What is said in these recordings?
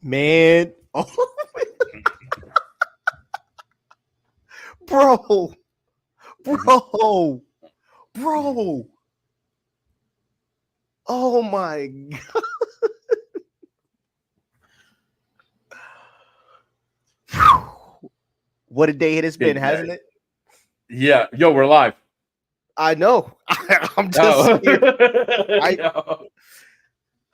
Man. Oh, bro. Bro. Bro. Oh my God. What a day it has been, hasn't it? Yeah. Yo, we're live. I know. I'm just here.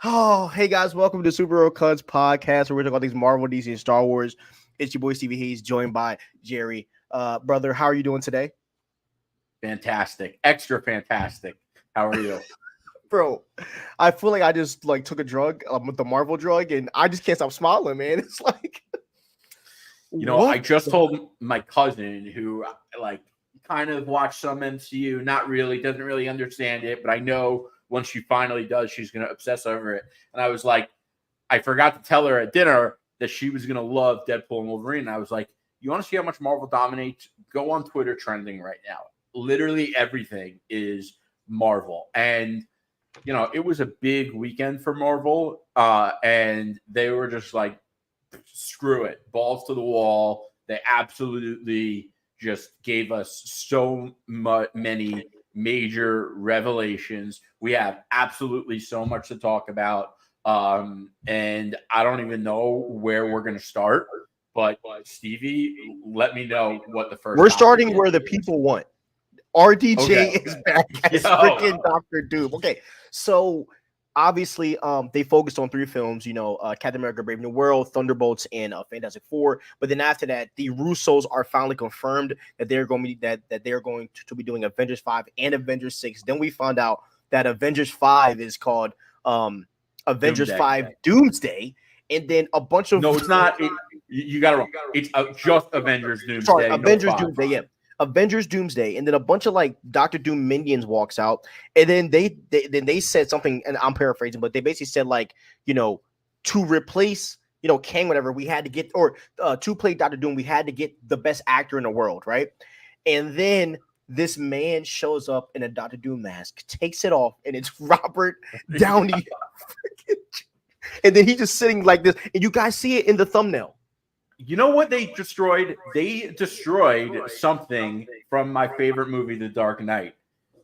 Oh, hey guys, welcome to Superherocuts podcast, where we're talking about these Marvel, DC, and Star Wars. It's your boy Stevie Hayes, joined by Jerry. Brother, how are you doing today? Fantastic. Extra fantastic. How are you? Bro, I feel like I just took a drug with the Marvel drug, and I just can't stop smiling, man. It's like, I just told my cousin who kind of watched some MCU, not really, doesn't really understand it, but I know once she finally does, she's going to obsess over it. And I was like, I forgot to tell her at dinner that she was going to love Deadpool and Wolverine. And I was like, you want to see how much Marvel dominates? Go on Twitter trending right now. Literally everything is Marvel. And, it was a big weekend for Marvel. And they were just like, screw it, balls to the wall. They absolutely just gave us so many major revelations. We have absolutely so much to talk about. And I don't even know where we're going to start. But Stevie, let me know what the first. We're starting where the people want. RDJ is back as freaking Dr. Doom. Okay, so obviously, they focused on 3 films. Captain America: Brave New World, Thunderbolts, and Fantastic Four. But then after that, the Russos are finally confirmed that they're going to be they're going to be doing Avengers 5 and Avengers 6. Then we found out that Avengers 5 is called Avengers 5 Doomsday, and then a bunch of it's not. You got it wrong. It's just Avengers Doomsday. Sorry, Avengers Doomsday. Yeah. Avengers Doomsday, and then a bunch of Doctor Doom minions walks out, and then they said something, and I'm paraphrasing, but they basically said to replace Kang, whatever, we had to get, or to play Doctor Doom, we had to get the best actor in the world, right? And then this man shows up in a Doctor Doom mask, takes it off, and it's Robert Downey, and then he's just sitting like this, and you guys see it in the thumbnail. You know what they destroyed? They destroyed something from my favorite movie, The Dark Knight.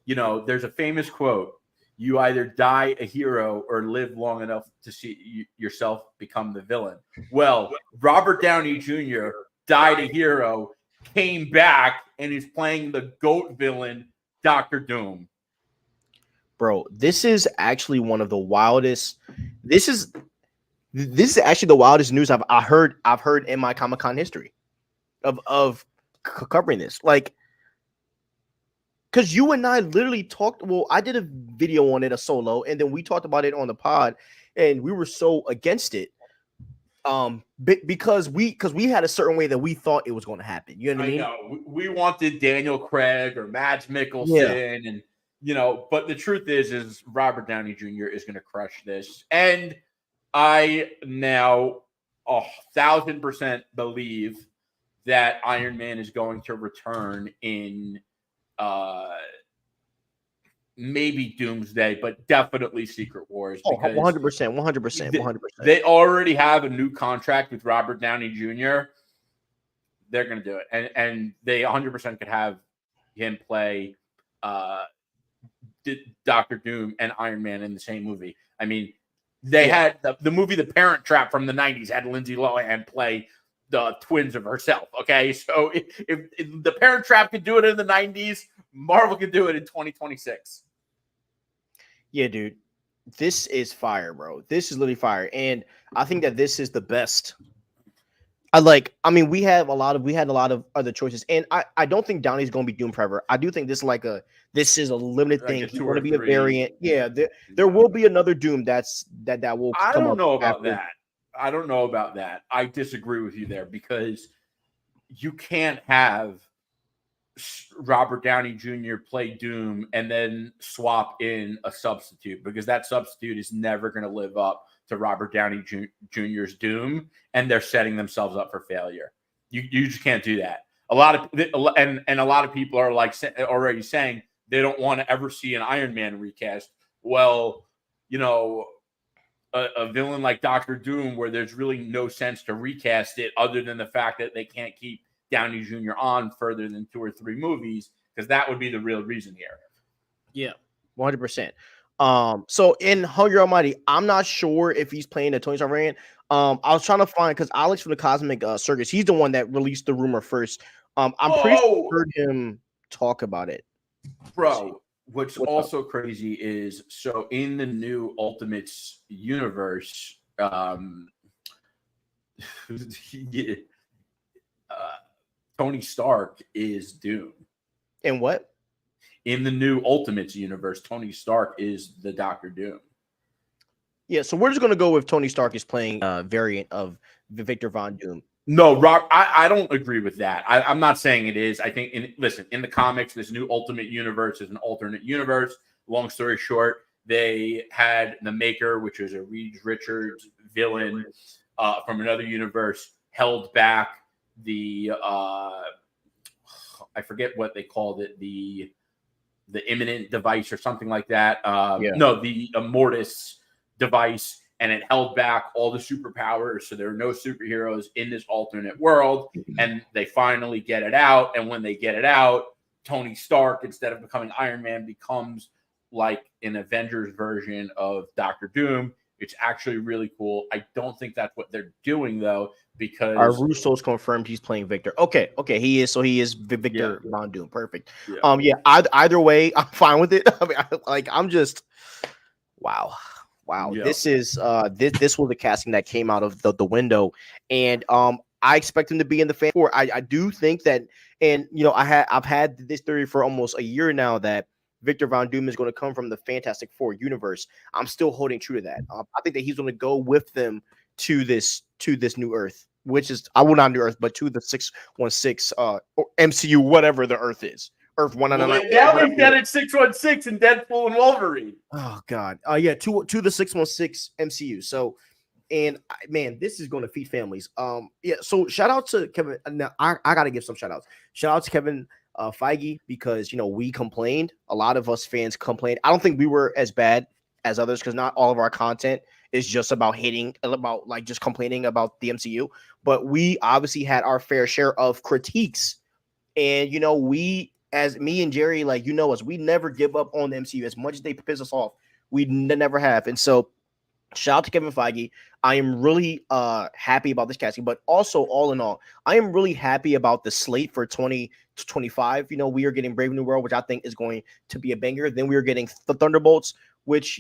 There's a famous quote: "You either die a hero or live long enough to see yourself become the villain." Well, Robert Downey Jr. died a hero, came back, and is playing the GOAT villain, Dr. Doom. Bro, this is actually one of the wildest. This is actually the wildest news I've heard in my Comic-Con history of covering this. Because you and I literally talked. Well, I did a video on it, a solo, and then we talked about it on the pod, and we were so against it. Because we had a certain way that we thought it was going to happen. You know what I mean? Know. We wanted Daniel Craig or Mads Mikkelsen, and but the truth is Robert Downey Jr. is going to crush this, and I now 1,000% believe that Iron Man is going to return in maybe Doomsday, but definitely Secret Wars. 100%. They already have a new contract with Robert Downey Jr. They're going to do it. And they 100% could have him play Dr. Doom and Iron Man in the same movie. I mean, they had the movie The Parent Trap from the 90s had Lindsay Lohan play the twins of herself. Okay, so if The Parent Trap could do it in the 90s, Marvel could do it in 2026. Yeah, dude, this is fire, bro. This is literally fire, and I think that this is the best. We had a lot of other choices, and I don't think Downey's going to be Doom forever. I do think this is a limited thing. He's going to be a variant. Yeah, there will be another Doom that will. I don't know about that. I don't know about that. I disagree with you there, because you can't have Robert Downey Jr. play Doom and then swap in a substitute, because that substitute is never going to live up to Robert Downey Jr.'s Doom, and they're setting themselves up for failure. You just can't do that. A lot of people are already saying they don't want to ever see an Iron Man recast. Well, a villain like Doctor Doom, where there's really no sense to recast it, other than the fact that they can't keep Downey Jr. on further than 2 or 3 movies, because that would be the real reason here. Yeah, 100%. So in Hungry Almighty, I'm not sure if he's playing the Tony Stark variant. I was trying to find because Alex from the Cosmic Circus, he's the one that released the rumor first. I'm pretty sure I heard him talk about it. Bro, what's also crazy is, so in the new Ultimates universe, Tony Stark is Doom. And what? In the new Ultimates universe, Tony Stark is the Doctor Doom. Yeah, so we're just gonna go with Tony Stark is playing a variant of Victor Von Doom. No, Rob, I don't agree with that. I'm not saying it is. I think, in the comics, this new Ultimate universe is an alternate universe. Long story short, they had the Maker, which is a Reed Richards villain from another universe, held back the I forget what they called it, the imminent device or something like that. No, the Immortus device, and it held back all the superpowers, so there are no superheroes in this alternate world. And they finally get it out, and when they get it out, Tony Stark, instead of becoming Iron Man, becomes like an Avengers version of Doctor Doom. It's actually really cool. I don't think that's what they're doing, though, because our Russo's confirmed he's playing Victor. Okay, he is. So he is Victor Von Doom. Perfect. Either way, I'm fine with it. I mean, I'm just wow. Yeah. This is this was the casting that came out of the window, and I expect him to be in the Fan Four. I do think that, and I've had this theory for almost a year now that Victor Von Doom is going to come from the Fantastic Four universe. I'm still holding true to that. I think that he's going to go with them to this new Earth, which is not new Earth, but to the 616 MCU, whatever the Earth is. Earth 199. Now we get it 616 in Deadpool and Wolverine. Oh God. Yeah, to the 616 MCU. So, and man, this is going to feed families. Yeah. So shout out to Kevin. Now I got to give some shout outs. Shout out to Kevin Feige, because we complained. A lot of us fans complained. I don't think we were as bad as others, because not all of our content is just about just complaining about the MCU. But we obviously had our fair share of critiques, and we, as me and Jerry, us, we never give up on the MCU. As much as they piss us off, we never have. And so shout out to Kevin Feige. I am really happy about this casting, but also, all in all, I am really happy about the slate for 2025. We are getting Brave New World, which I think is going to be a banger. Then we are getting the Thunderbolts, which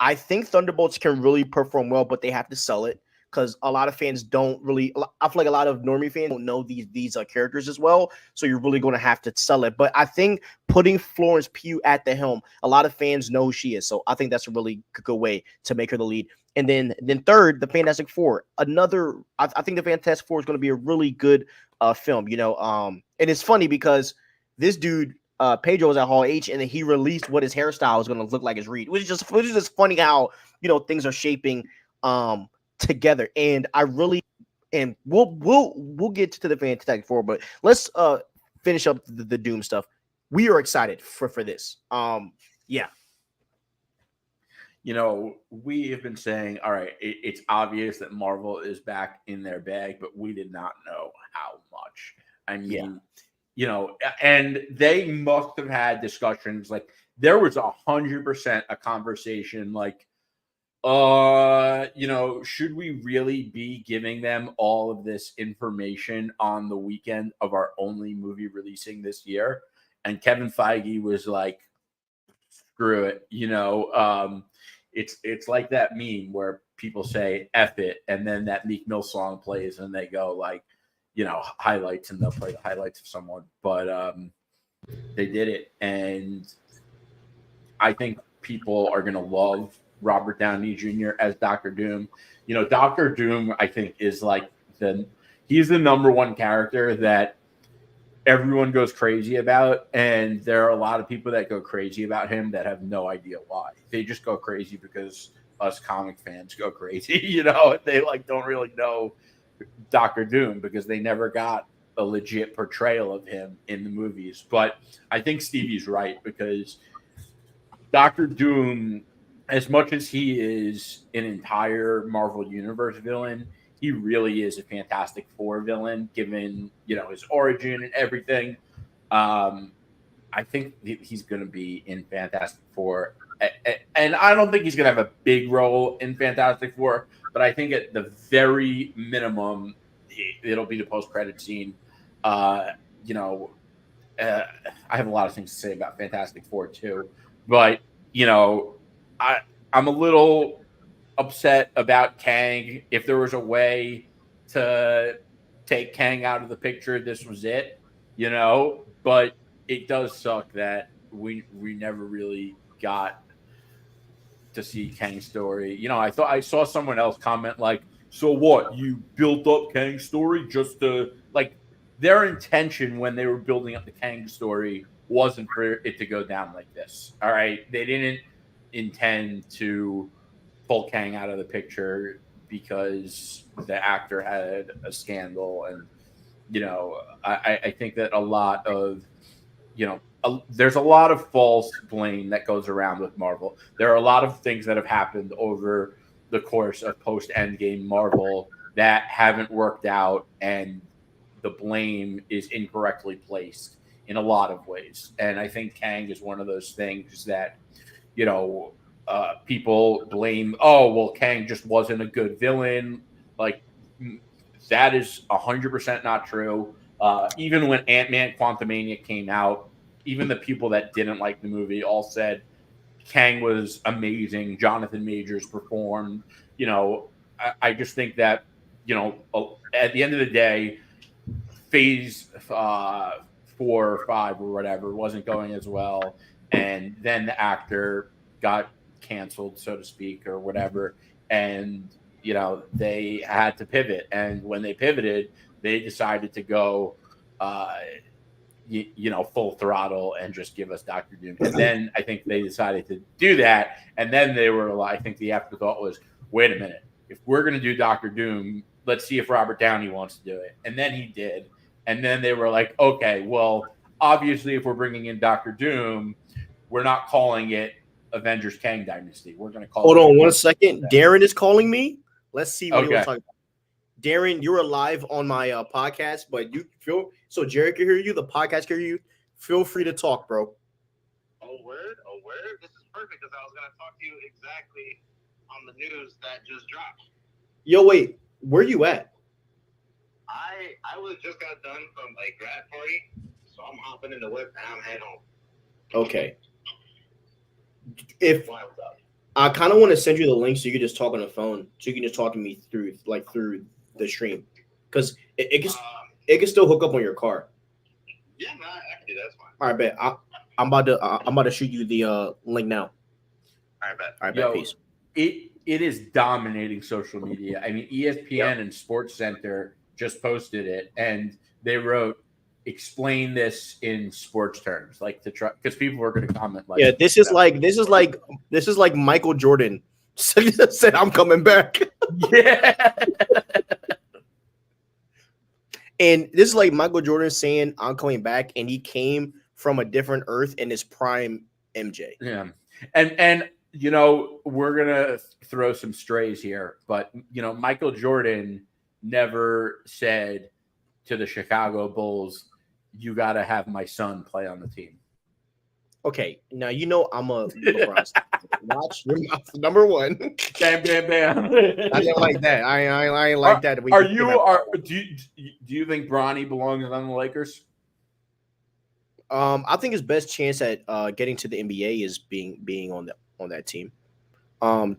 I think Thunderbolts can really perform well, but they have to sell it, because a lot of fans don't really. I feel like a lot of normie fans don't know these characters as well, so you're really going to have to sell it. But I think putting Florence Pugh at the helm, a lot of fans know who she is, so I think that's a really good way to make her the lead. And then third, the Fantastic Four. I think the Fantastic Four is going to be a really good film. And it's funny because this dude Pedro was at Hall H, and then he released what his hairstyle is going to look like as Reed, which is just funny how things are shaping together. And I really, and we'll get to the Fantastic Four, but let's finish up the Doom stuff. We are excited for this. Yeah. We have been saying, all right, it's obvious that Marvel is back in their bag, but we did not know how much. I mean, and they must have had discussions. Like, there was 100% a conversation like, should we really be giving them all of this information on the weekend of our only movie releasing this year? And Kevin Feige was like, screw it. It's like that meme where people say F it, and then that Meek Mill song plays and they go like, highlights, and they'll play the highlights of someone. But they did it, and I think people are going to love Robert Downey Jr. as Doctor Doom. Doctor Doom, I think, is like he's the number one character that everyone goes crazy about, and there are a lot of people that go crazy about him that have no idea why. They just go crazy because us comic fans go crazy. They don't really know Doctor Doom because they never got a legit portrayal of him in the movies. But I think Stevie's right, because Doctor Doom as much as he is an entire Marvel Universe villain, he really is a Fantastic Four villain, given his origin and everything. I think he's going to be in Fantastic Four, and I don't think he's going to have a big role in Fantastic Four, but I think at the very minimum, it'll be the post-credit scene. I have a lot of things to say about Fantastic Four too, but I'm a little upset about Kang. If there was a way to take Kang out of the picture, this was it, but it does suck that we never really got to see Kang's story. I thought I saw someone else comment like, so what, you built up Kang's story just to like, their intention when they were building up the Kang story wasn't for it to go down like this. All right. They didn't intend to pull Kang out of the picture because the actor had a scandal. And, I think that a lot of, there's a lot of false blame that goes around with Marvel. There are a lot of things that have happened over the course of post-Endgame Marvel that haven't worked out, and the blame is incorrectly placed in a lot of ways. And I think Kang is one of those things that, people blame, oh, well, Kang just wasn't a good villain. Like, that is 100% not true. Even when Ant-Man Quantumania came out, even the people that didn't like the movie all said Kang was amazing. Jonathan Majors performed. I just think that, at the end of the day, phase 4 or 5 or whatever wasn't going as well. And then the actor got canceled, so to speak, or whatever. And, they had to pivot. And when they pivoted, they decided to go, full throttle and just give us Dr. Doom. And then I think they decided to do that. And then they were, I think the afterthought was, wait a minute, if we're going to do Dr. Doom, let's see if Robert Downey wants to do it. And then he did. And then they were like, okay, well, obviously if we're bringing in Dr. Doom, we're not calling it Avengers Kang Dynasty. We're going to call Hold on 1 second. Darren is calling me. Let's see what he was talking about. Darren, you're live on my podcast, but you feel so Jerry can hear you, the podcast can hear you. Feel free to talk, bro. Oh, word? This is perfect because I was going to talk to you exactly on the news that just dropped. Yo, wait, where you at? I was just got done from a grad party, so I'm hopping in the whip and I'm heading home. Okay. If I kind of want to send you the link so you can just talk on the phone, so you can just talk to me through the stream, because it can still hook up on your car. Yeah, no, actually that's fine. All right, bet. I'm about to shoot you the link now. All right, bet. Yo, peace. It is dominating social media. I mean, ESPN and Sports Center just posted it, and they wrote, explain this in sports terms, like to try, because people were going to comment like, yeah, this is like Michael Jordan said, I'm coming back. Yeah. And this is like Michael Jordan saying I'm coming back, and he came from a different earth in his prime MJ. Yeah. And we're going to throw some strays here, but Michael Jordan never said to the Chicago Bulls, you got to have my son play on the team. Okay, now I'm a LeBron. Watch your mouth, number one. Bam, bam, bam. I didn't like that. I ain't like that. Do you think Bronny belongs on the Lakers? I think his best chance at getting to the NBA is being on that team. That's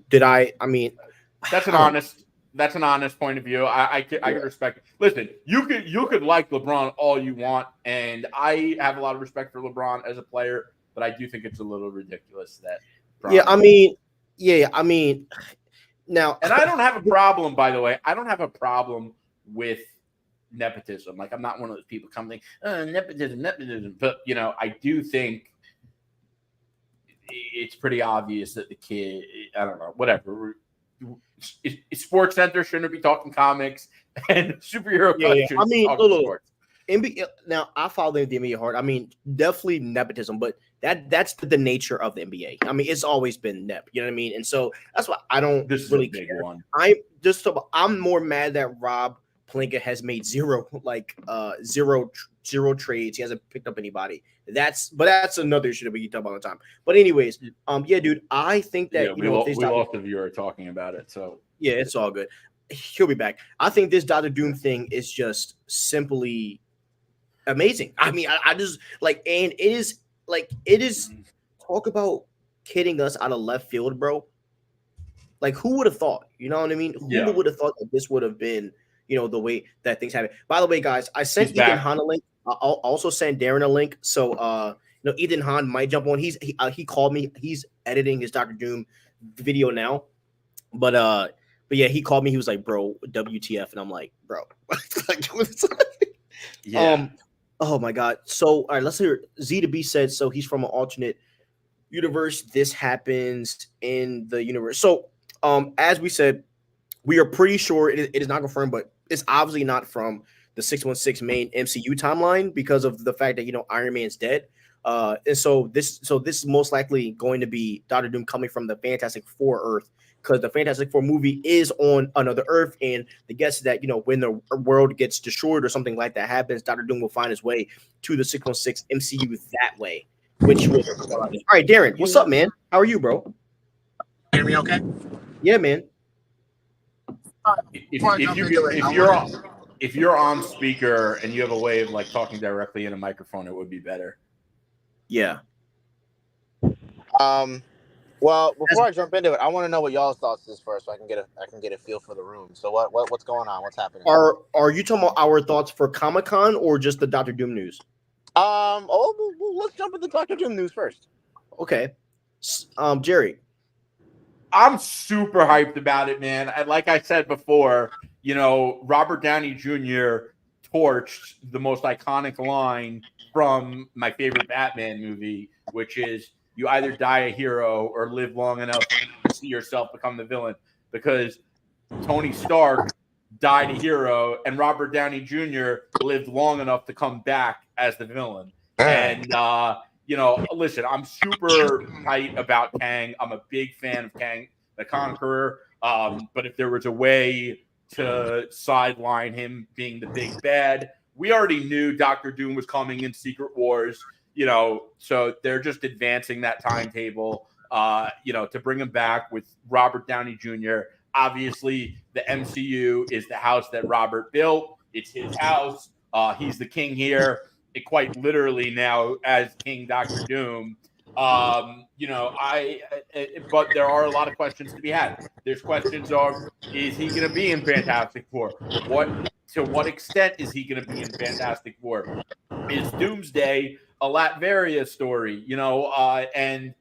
an honest point of view. I can respect it. Listen, you could like LeBron all you want, and I have a lot of respect for LeBron as a player, but I do think it's a little ridiculous that. Now, and I don't have a problem. By the way, I don't have a problem with nepotism. Like, I'm not one of those people coming, nepotism. But I do think it's pretty obvious that the kid, I don't know, whatever. Sports Center shouldn't be talking comics, and Superherocuts shouldn't be talking sports. NBA now I follow the NBA hard. I mean, definitely nepotism, but that's the nature of the NBA. I mean, it's always been nep. You know what I mean? And so that's why I don't This is really a big care. one. I'm more mad that Rob Pelinka has made zero trades. He hasn't picked up anybody. That's another issue that we can talk about all the time. But anyways, yeah, dude, I think that we lost a viewer talking about it. So yeah, it's all good. He'll be back. I think this Doctor Doom thing is just simply amazing. I mean, I just like, and it is talk about kidding us out of left field, bro. Like, who would have thought? You know what I mean? Yeah. Who would have thought that this would have been, the way that things happen? By the way, guys, I sent He's Ethan back. Hahn a link. I'll also send Darren a link. So, Ethan Hahn might jump on. He called me. He's editing his Doctor Doom video now, but yeah, he called me. He was like, "Bro, WTF?" And I'm like, "Bro, like, yeah." Oh my god. So, all right, let's hear Z to B said. So he's from an alternate universe. This happens in the universe. So, as we said, we are pretty sure it is not confirmed, but it's obviously not from the 616 main MCU timeline because of the fact that Iron Man's dead. And so this is most likely going to be Doctor Doom coming from the Fantastic Four Earth, because the Fantastic Four movie is on another Earth, and the guess is that when the world gets destroyed or something like that happens, Doctor Doom will find his way to the 616 MCU that way. Which will all right, Darren, what's up, man? How are you, bro? Hear me okay? Yeah, man. If you're on speaker and you have a way of like talking directly in a microphone, it would be better. Yeah. Well, before I jump into it, I want to know what y'all's thoughts is first, so I can get a feel for the room. So what's going on? What's happening? Are you talking about our thoughts for Comic-Con or just the Doctor Doom news? Let's jump into Doctor Doom news first. Okay. Jerry. I'm super hyped about it, man. And like I said before, Robert Downey Jr. torched the most iconic line from my favorite Batman movie, which is, "You either die a hero or live long enough to see yourself become the villain." Because Tony Stark died a hero and Robert Downey Jr. lived long enough to come back as the villain. And, listen, I'm super tight about Kang. I'm a big fan of Kang the Conqueror. But if there was a way to sideline him being the big bad, we already knew Doctor Doom was coming in Secret Wars, so they're just advancing that timetable, to bring him back with Robert Downey Jr. Obviously, the MCU is the house that Robert built. It's his house. He's the king here. It quite literally now as King Doctor Doom. But there are a lot of questions to be had. There's questions of, is he going to be in Fantastic Four? To what extent is he going to be in Fantastic Four? Is Doomsday a Latveria story? And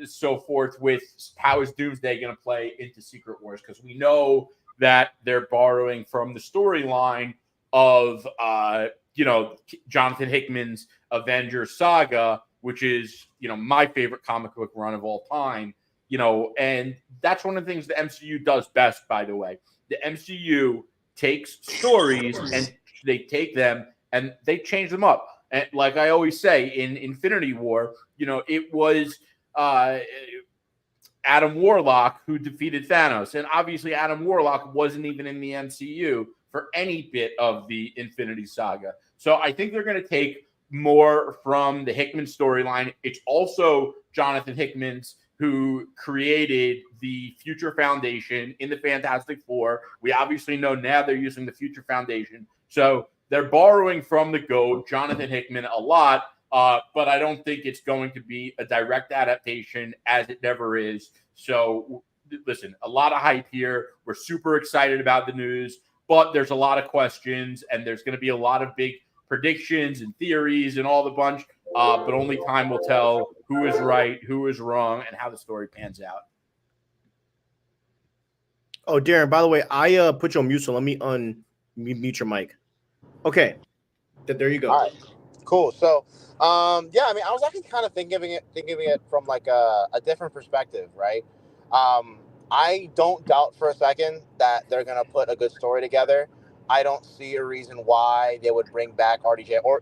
so forth with how is Doomsday going to play into Secret Wars? Because we know that they're borrowing from the storyline of Jonathan Hickman's Avengers saga, which is my favorite comic book run of all time. And that's one of the things the MCU does best, by the way. The MCU takes stories and they take them and they change them up. And like I always say, in Infinity War, it was Adam Warlock who defeated Thanos. And obviously Adam Warlock wasn't even in the MCU for any bit of the Infinity Saga. So I think they're going to take more from the Hickman storyline. It's also Jonathan Hickman's who created the Future Foundation in the Fantastic Four. We obviously know now they're using the Future Foundation. So they're borrowing from the GOAT, Jonathan Hickman, a lot. But I don't think it's going to be a direct adaptation, as it never is. So listen, a lot of hype here. We're super excited about the news, but there's a lot of questions, and there's going to be a lot of big predictions and theories and all the bunch. But only time will tell who is right, who is wrong, and how the story pans out. Oh, Darren, by the way, I put you on mute, so let me unmute your mic. Okay. There you go. All right. Cool. So, I was actually kind of thinking of it from like a different perspective, right? I don't doubt for a second that they're going to put a good story together. I don't see a reason why they would bring back RDJ or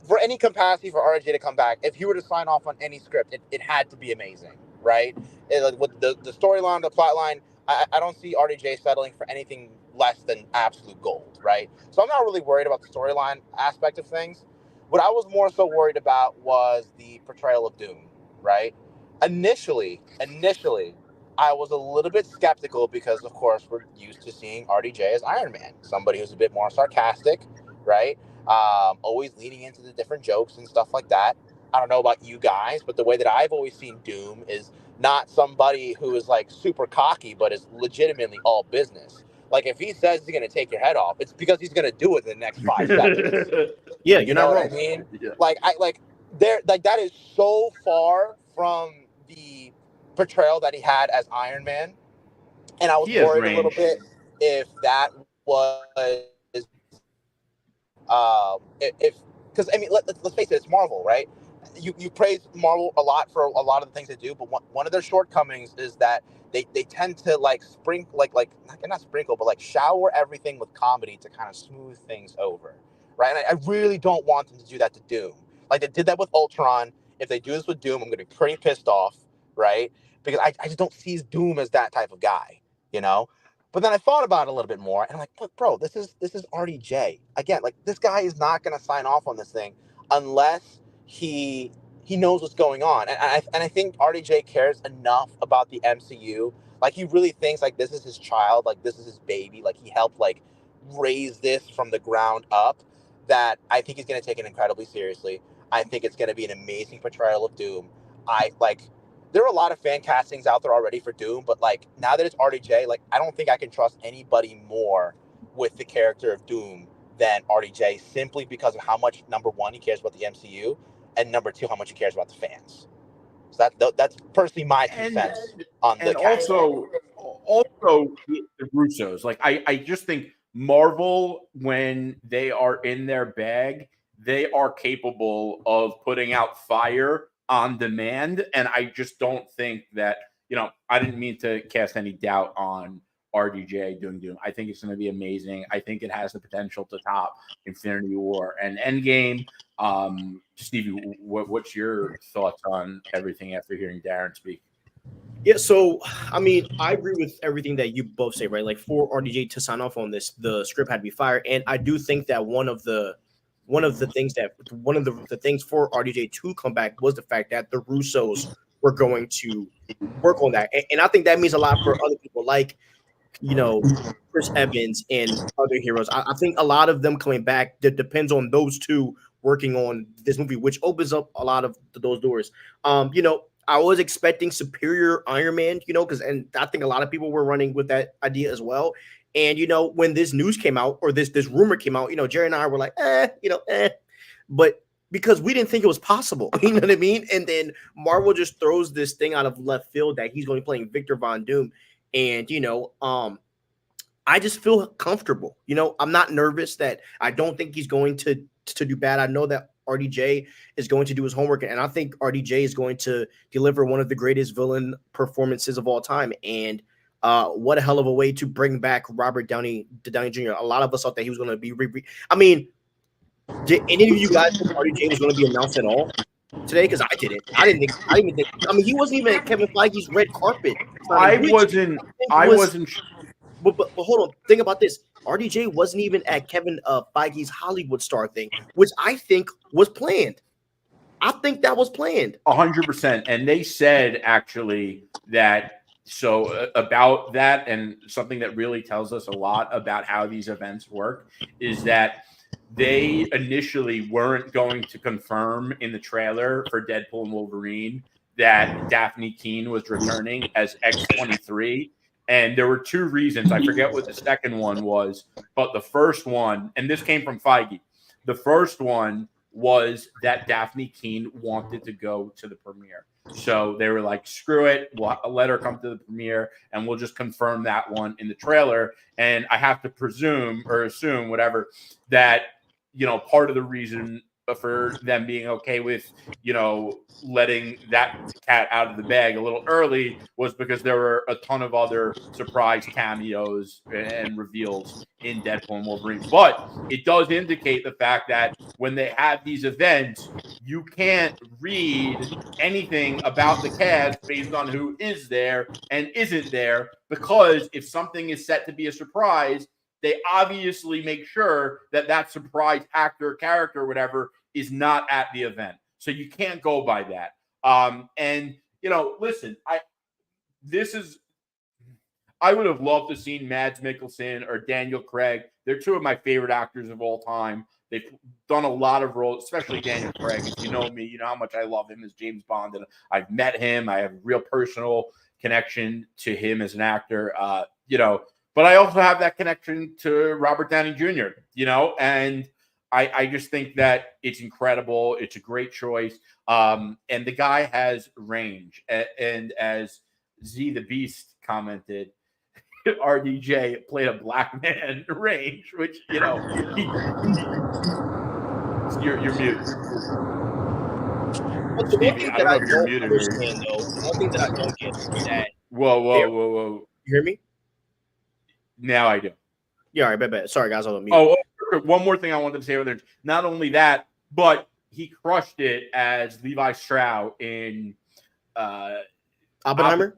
for any capacity for RDJ to come back. If he were to sign off on any script, it had to be amazing, right? Like with the storyline, the plot line, I don't see RDJ settling for anything less than absolute gold, right? So I'm not really worried about the storyline aspect of things. What I was more so worried about was the portrayal of Doom, right? Initially, I was a little bit skeptical because, of course, we're used to seeing RDJ as Iron Man, somebody who's a bit more sarcastic, right? Always leaning into the different jokes and stuff like that. I don't know about you guys, but the way that I've always seen Doom is not somebody who is like super cocky, but is legitimately all business. Like if he says he's gonna take your head off, it's because he's gonna do it in the next 5 seconds. Yeah, You you're know not what wrong. I mean? Yeah. Like that is so far from the portrayal that he had as Iron Man, and I was He has worried a little range. bit if that was if because I mean let's face it, it's Marvel, right? You praise Marvel a lot for a lot of the things they do, but one of their shortcomings is that they tend to like sprinkle like not sprinkle, but like shower everything with comedy to kind of smooth things over, right? And I really don't want them to do that to Doom. Like they did that with Ultron. If they do this with Doom, I'm gonna be pretty pissed off, right? Because I just don't see Doom as that type of guy, you know. But then I thought about it a little bit more, and I'm like, look, bro, this is RDJ. Again, like this guy is not gonna sign off on this thing unless he knows what's going on. And I think RDJ cares enough about the MCU. Like he really thinks like this is his child, like this is his baby, like he helped like raise this from the ground up, that I think he's gonna take it incredibly seriously. I think it's gonna be an amazing portrayal of Doom. I like there are a lot of fan castings out there already for Doom, but like now that it's RDJ, like I don't think I can trust anybody more with the character of Doom than RDJ, simply because of how much, number one, he cares about the MCU, and number two, how much he cares about the fans. So that's personally my two And cents on the and casting. also the Russos. Like I just think Marvel, when they are in their bag, they are capable of putting out fire on demand. And I just don't think that, I didn't mean to cast any doubt on RDJ doing Doom. I think it's going to be amazing. I think it has the potential to top Infinity War and Endgame. Stevie, what's your thoughts on everything after hearing Darren speak? Yeah, so I mean, I agree with everything that you both say, right? Like for RDJ to sign off on this, the script had to be fired, and I do think that one of the things for RDJ to come back was the fact that the Russos were going to work on that, and I think that means a lot for other people, like Chris Evans and other heroes. I think a lot of them coming back that depends on those two working on this movie, which opens up a lot of those doors. I was expecting Superior Iron Man, and I think a lot of people were running with that idea as well. And when this news came out, or this rumor came out, Jerry and I were like, but because we didn't think it was possible, you know what I mean? And then Marvel just throws this thing out of left field that he's going to be playing Victor Von Doom, and I just feel comfortable. I'm not nervous that I don't think he's going to do bad. I know that RDJ is going to do his homework, and I think RDJ is going to deliver one of the greatest villain performances of all time. And what a hell of a way to bring back Robert Downey Jr. A lot of us thought that he was going to be. I mean, did any of you guys think RDJ was going to be announced at all today? Because I didn't. I didn't even think. I mean, he wasn't even at Kevin Feige's red carpet signing, which I was. wasn't. But hold on, think about this. RDJ wasn't even at Kevin Feige's Hollywood star thing, which I think was planned. I think that was planned. 100%. And they said actually that about that, and something that really tells us a lot about how these events work is that they initially weren't going to confirm in the trailer for Deadpool and Wolverine that Daphne Keane was returning as X-23. And there were two reasons. I forget what the second one was, but the first one, and this came from Feige, the first one was that Daphne Keane wanted to go to the premiere. So they were like, screw it, we'll let her come to the premiere, and we'll just confirm that one in the trailer. And I have to presume or assume, whatever, that, part of the reason for them being okay with, letting that cat out of the bag a little early was because there were a ton of other surprise cameos and reveals in Deadpool and Wolverine. But it does indicate the fact that when they have these events, you can't read anything about the cast based on who is there and isn't there, because if something is set to be a surprise, they obviously make sure that that surprise actor, character, whatever, is not at the event. So you can't go by that. Listen, I would have loved to seen Mads Mikkelsen or Daniel Craig. They're two of my favorite actors of all time. They've done a lot of roles, especially Daniel Craig. If you know me, you know how much I love him as James Bond, and I've met him. I have a real personal connection to him as an actor, but I also have that connection to Robert Downey Jr., and I just think that it's incredible. It's a great choice. And the guy has range. And as Z the Beast commented, RDJ played a black man range, which, you're muted. But the one thing that I don't understand, though, one thing that I don't get is that. Whoa. You hear me? Now I do. Yeah, all right, bet. Sorry, guys, I was on mute. One more thing I wanted to say with it. Not only that, but he crushed it as Levi Strauss in Oppenheimer.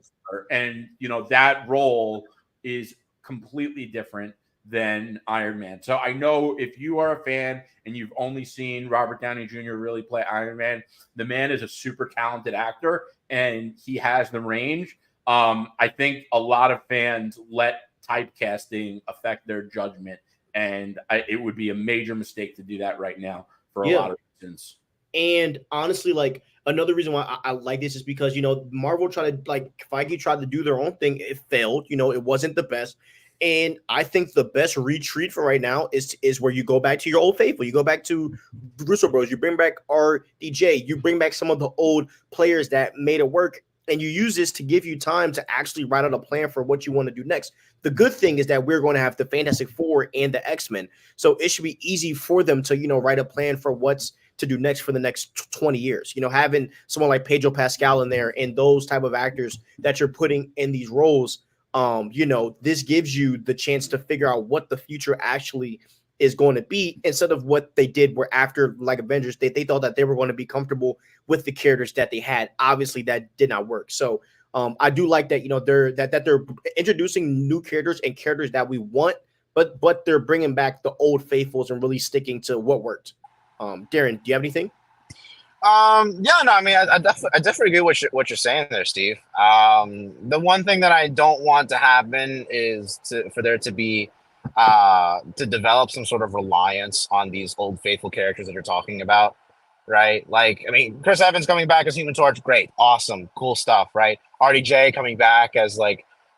And, that role is completely different than Iron Man. So I know if you are a fan and you've only seen Robert Downey Jr. really play Iron Man, the man is a super talented actor and he has the range. I think a lot of fans let typecasting affect their judgment, and it would be a major mistake to do that right now for a lot of reasons. And honestly, like, another reason why I like this is because, Marvel tried to, Feige tried to do their own thing. It failed. It wasn't the best. And I think the best retreat for right now is where you go back to your old faithful. You go back to Russo Bros. You bring back RDJ. You bring back some of the old players that made it work. And you use this to give you time to actually write out a plan for what you want to do next. The good thing is that we're going to have the Fantastic Four and the X-Men. So it should be easy for them to, write a plan for what's to do next for the next 20 years. Having someone like Pedro Pascal in there and those type of actors that you're putting in these roles, this gives you the chance to figure out what the future actually is going to be, instead of what they did where after like Avengers, they thought that they were going to be comfortable with the characters that they had. Obviously that did not work. So I do like that, they're introducing new characters and characters that we want, but they're bringing back the old faithfuls and really sticking to what worked. Darren, do you have anything? I definitely agree with what you're saying there, Steve. The one thing that I don't want to happen is for there to be to develop some sort of reliance on these old faithful characters that you're talking about, right? Like, Chris Evans coming back as Human Torch, great, awesome, cool stuff, right? RDJ coming back as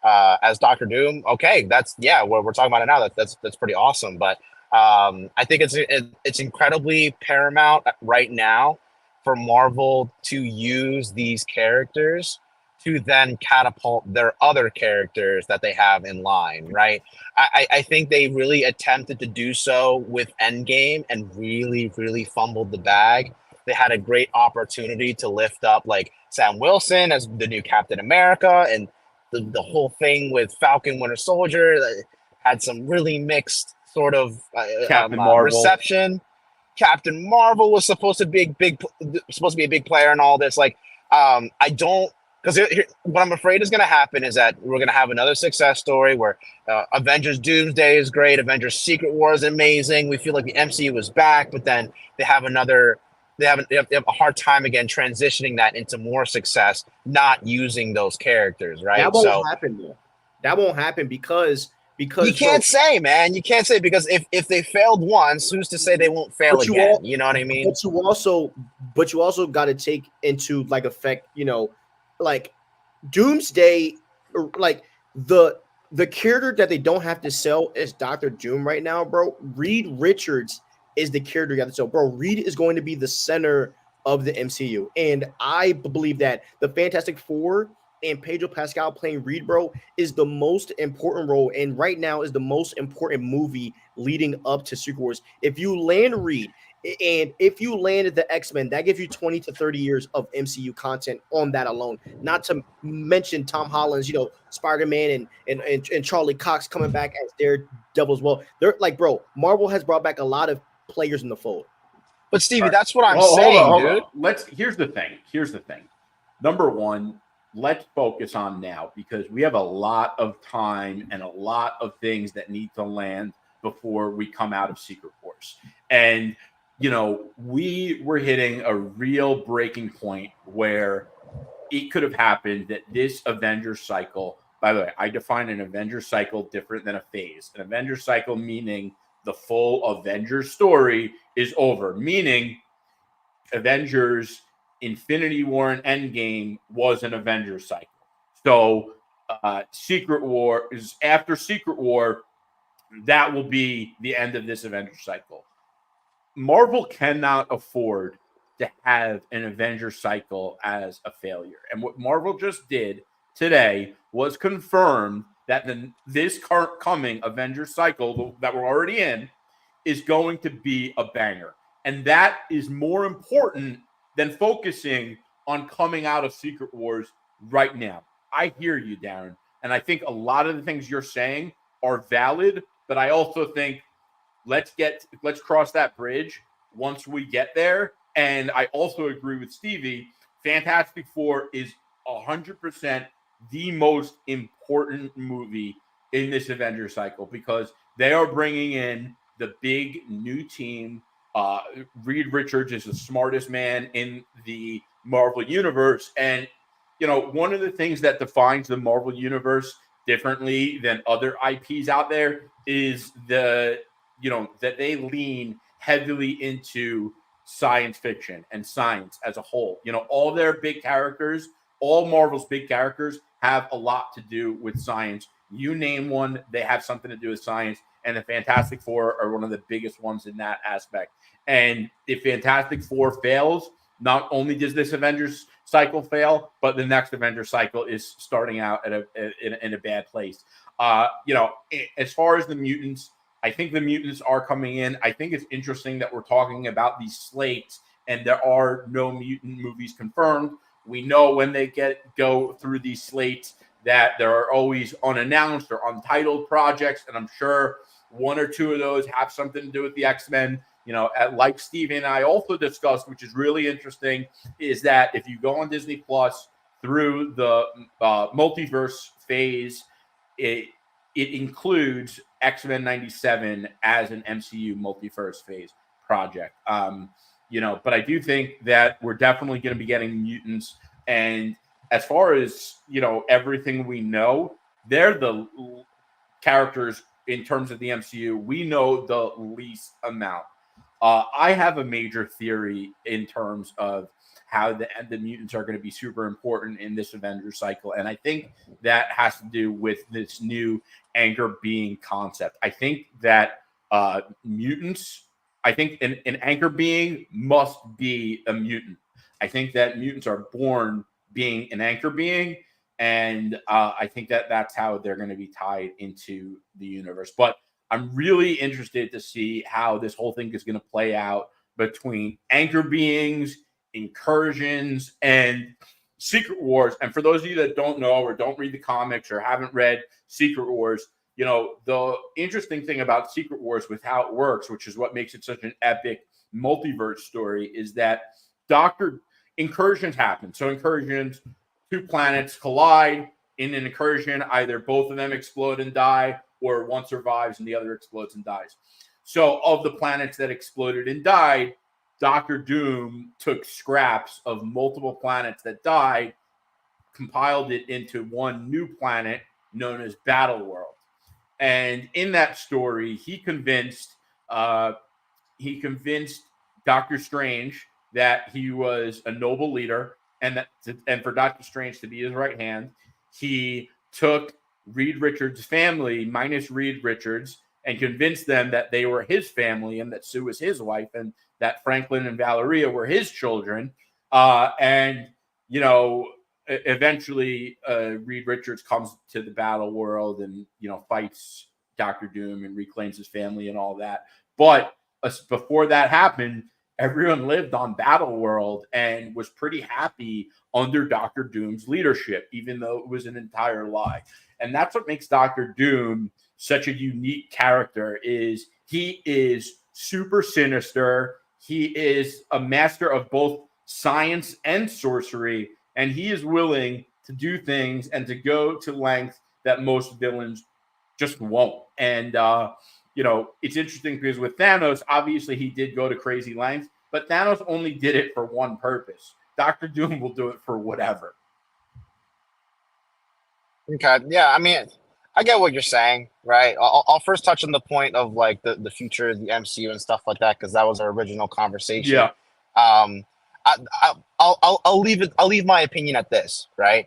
as Dr. Doom, okay, we're talking about it now. That's pretty awesome. But I think it's incredibly paramount right now for Marvel to use these characters to then catapult their other characters that they have in line, right? I think they really attempted to do so with Endgame and really, really fumbled the bag. They had a great opportunity to lift up like Sam Wilson as the new Captain America, and the whole thing with Falcon Winter Soldier had some really mixed sort of reception. Captain Marvel was supposed to be a big player in all this. Because what I'm afraid is going to happen is that we're going to have another success story where Avengers Doomsday is great, Avengers Secret War is amazing. We feel like the MCU is back, but then they have a hard time again transitioning that into more success, not using those characters, right? That won't happen though. That won't happen because you can't say, man. You can't say, because if they failed once, who's to say they won't fail again? You know what I mean? But you also got to take into effect, like Doomsday, like the character that they don't have to sell is Dr. Doom right now, bro. Reed Richards is the character you have to sell, bro. Reed is going to be the center of the MCU, and I believe that the Fantastic Four and Pedro Pascal playing Reed, bro, is the most important role, and right now is the most important movie leading up to Secret Wars. If you land Reed And if you landed the X-Men, that gives you 20 to 30 years of MCU content on that alone. Not to mention Tom Holland's, Spider-Man and Charlie Cox coming back as Daredevil as well. They're like, bro, Marvel has brought back a lot of players in the fold. But Stevie, Right. that's what I'm Well, saying, hold dude. on. Here's the thing. Number one, let's focus on now because we have a lot of time and a lot of things that need to land before we come out of Secret Wars. And, we were hitting a real breaking point where it could have happened that this Avengers cycle, by the way, I define an Avengers cycle different than a phase. An Avengers cycle meaning the full Avengers story is over, meaning Avengers Infinity War and Endgame was an Avengers cycle. So Secret War is after Secret War, that will be the end of this Avengers cycle. Marvel cannot afford to have an Avengers cycle as a failure. And what Marvel just did today was confirm that this current coming Avengers cycle that we're already in is going to be a banger. And that is more important than focusing on coming out of Secret Wars right now. I hear you, Darren. And I think a lot of the things you're saying are valid, but I also think let's cross that bridge once we get there. And I also agree with Stevie. Fantastic Four is 100% the most important movie in this Avengers cycle because they are bringing in the big new team. Reed Richards is the smartest man in the Marvel universe. And, one of the things that defines the Marvel universe differently than other IPs out there is that they lean heavily into science fiction and science as a whole. All their big characters, all Marvel's big characters have a lot to do with science. You name one, they have something to do with science. And the Fantastic Four are one of the biggest ones in that aspect. And if Fantastic Four fails, not only does this Avengers cycle fail, but the next Avengers cycle is starting out in a bad place. As far as the mutants, I think the mutants are coming in. I think it's interesting that we're talking about these slates and there are no mutant movies confirmed. We know when they go through these slates that there are always unannounced or untitled projects, and I'm sure one or two of those have something to do with the X-Men. Like Steve and I also discussed, which is really interesting, is that if you go on Disney Plus through the multiverse phase, it includes X-Men 97 as an MCU multiverse phase project. But I do think that we're definitely going to be getting mutants. And as far as, everything we know, they're the characters in terms of the MCU we know the least amount. I have a major theory in terms of how the mutants are going to be super important in this Avengers cycle. And I think that has to do with this new anchor being concept. I think that mutants, I think an anchor being must be a mutant. I think that mutants are born being an anchor being. And I think that that's how they're going to be tied into the universe. But I'm really interested to see how this whole thing is going to play out between anchor beings, incursions, and Secret Wars. And for those of you that don't know or don't read the comics or haven't read Secret Wars, the interesting thing about Secret Wars with how it works, which is what makes it such an epic multiverse story, is that incursions happen. So incursions, two planets collide. In an incursion, either both of them explode and die, or one survives and the other explodes and dies. So of the planets that exploded and died, Doctor Doom took scraps of multiple planets that died, compiled it into one new planet known as Battle World. And in that story, he convinced Doctor Strange that he was a noble leader, and for Doctor Strange to be his right hand, he took Reed Richards' family minus Reed Richards and convinced them that they were his family and that Sue was his wife and that Franklin and Valeria were his children. Eventually Reed Richards comes to the battle world and, fights Dr. Doom and reclaims his family and all that. But before that happened, everyone lived on Battle World and was pretty happy under Doctor Doom's leadership, even though it was an entire lie. And that's what makes Doctor Doom such a unique character. Is he is super sinister. He is a master of both science and sorcery, and he is willing to do things and to go to lengths that most villains just won't. And it's interesting because with Thanos, obviously he did go to crazy lengths, but Thanos only did it for one purpose. Dr. Doom will do it for whatever. Okay, yeah, I mean, I get what you're saying, right? I'll first touch on the point of like the future of the MCU and stuff like that, because that was our original conversation. Yeah. I'll leave my opinion at this, right?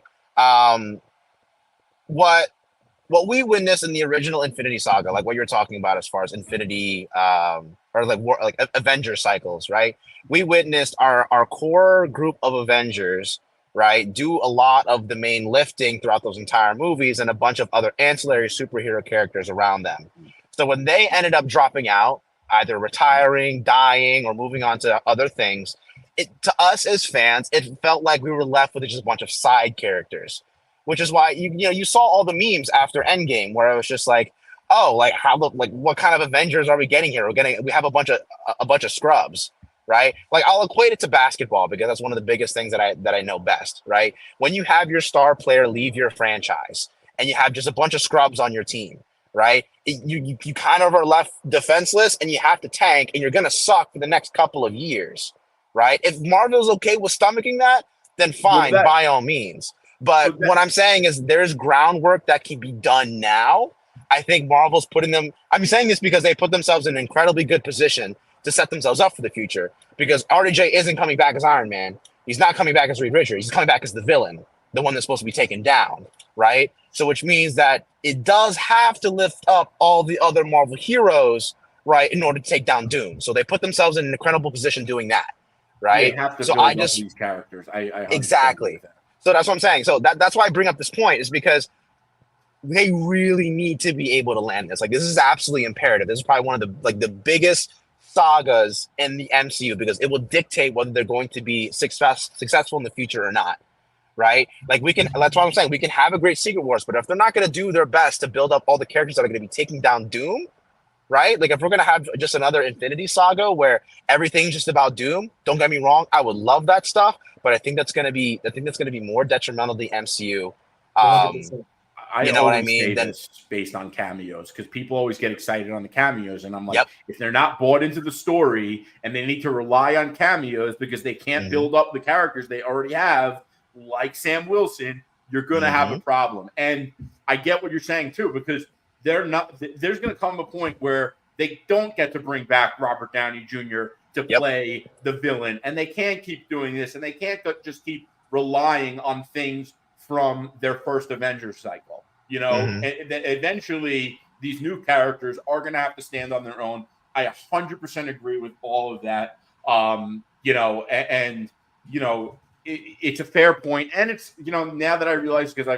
What we witnessed in the original Infinity Saga, like what you're talking about as far as Infinity or like Avenger cycles, right? We witnessed our core group of Avengers, right, do a lot of the main lifting throughout those entire movies and a bunch of other ancillary superhero characters around them. So when they ended up dropping out, either retiring, dying, or moving on to other things, to us as fans, it felt like we were left with just a bunch of side characters, which is why you saw all the memes after Endgame where it was just like, oh, like what kind of Avengers are we getting here? We have a bunch of scrubs, right? Like I'll equate it to basketball because that's one of the biggest things that I know best, right? When you have your star player leave your franchise and you have just a bunch of scrubs on your team, right? You kind of are left defenseless and you have to tank and you're gonna suck for the next couple of years, right? If Marvel's okay with stomaching that, then fine, by all means. But what I'm saying is there's groundwork that can be done now. I think Marvel's putting them. I'm saying this because they put themselves in an incredibly good position to set themselves up for the future. Because RDJ isn't coming back as Iron Man. He's not coming back as Reed Richards. He's coming back as the villain, the one that's supposed to be taken down, right? So which means that it does have to lift up all the other Marvel heroes, right, in order to take down Doom. So they put themselves in an incredible position doing that, right? They have to so build I up just these characters. I exactly. So that's what I'm saying. So that's why I bring up this point is because they really need to be able to land this. Like this is absolutely imperative. This is probably one of the biggest sagas in the MCU because it will dictate whether they're going to be successful in the future or not. Right? Like that's what I'm saying. We can have a great Secret Wars, but if they're not going to do their best to build up all the characters that are going to be taking down Doom, right? Like if we're going to have just another Infinity Saga where everything's just about Doom, don't get me wrong, I would love that stuff, but I think that's going to be more detrimental to the MCU. I you know what I mean? Then based on cameos, because people always get excited on the cameos, and I'm like, if they're not bought into the story and they need to rely on cameos because they can't build up the characters they already have, like Sam Wilson, you're going to have a problem. And I get what you're saying too, because there's going to come a point where they don't get to bring back Robert Downey Jr. to play the villain, and they can't keep doing this, and they can't just keep relying on things from their first Avengers cycle. And eventually these new characters are going to have to stand on their own. I 100% agree with all of that. It's a fair point. And it's, now that I realize, because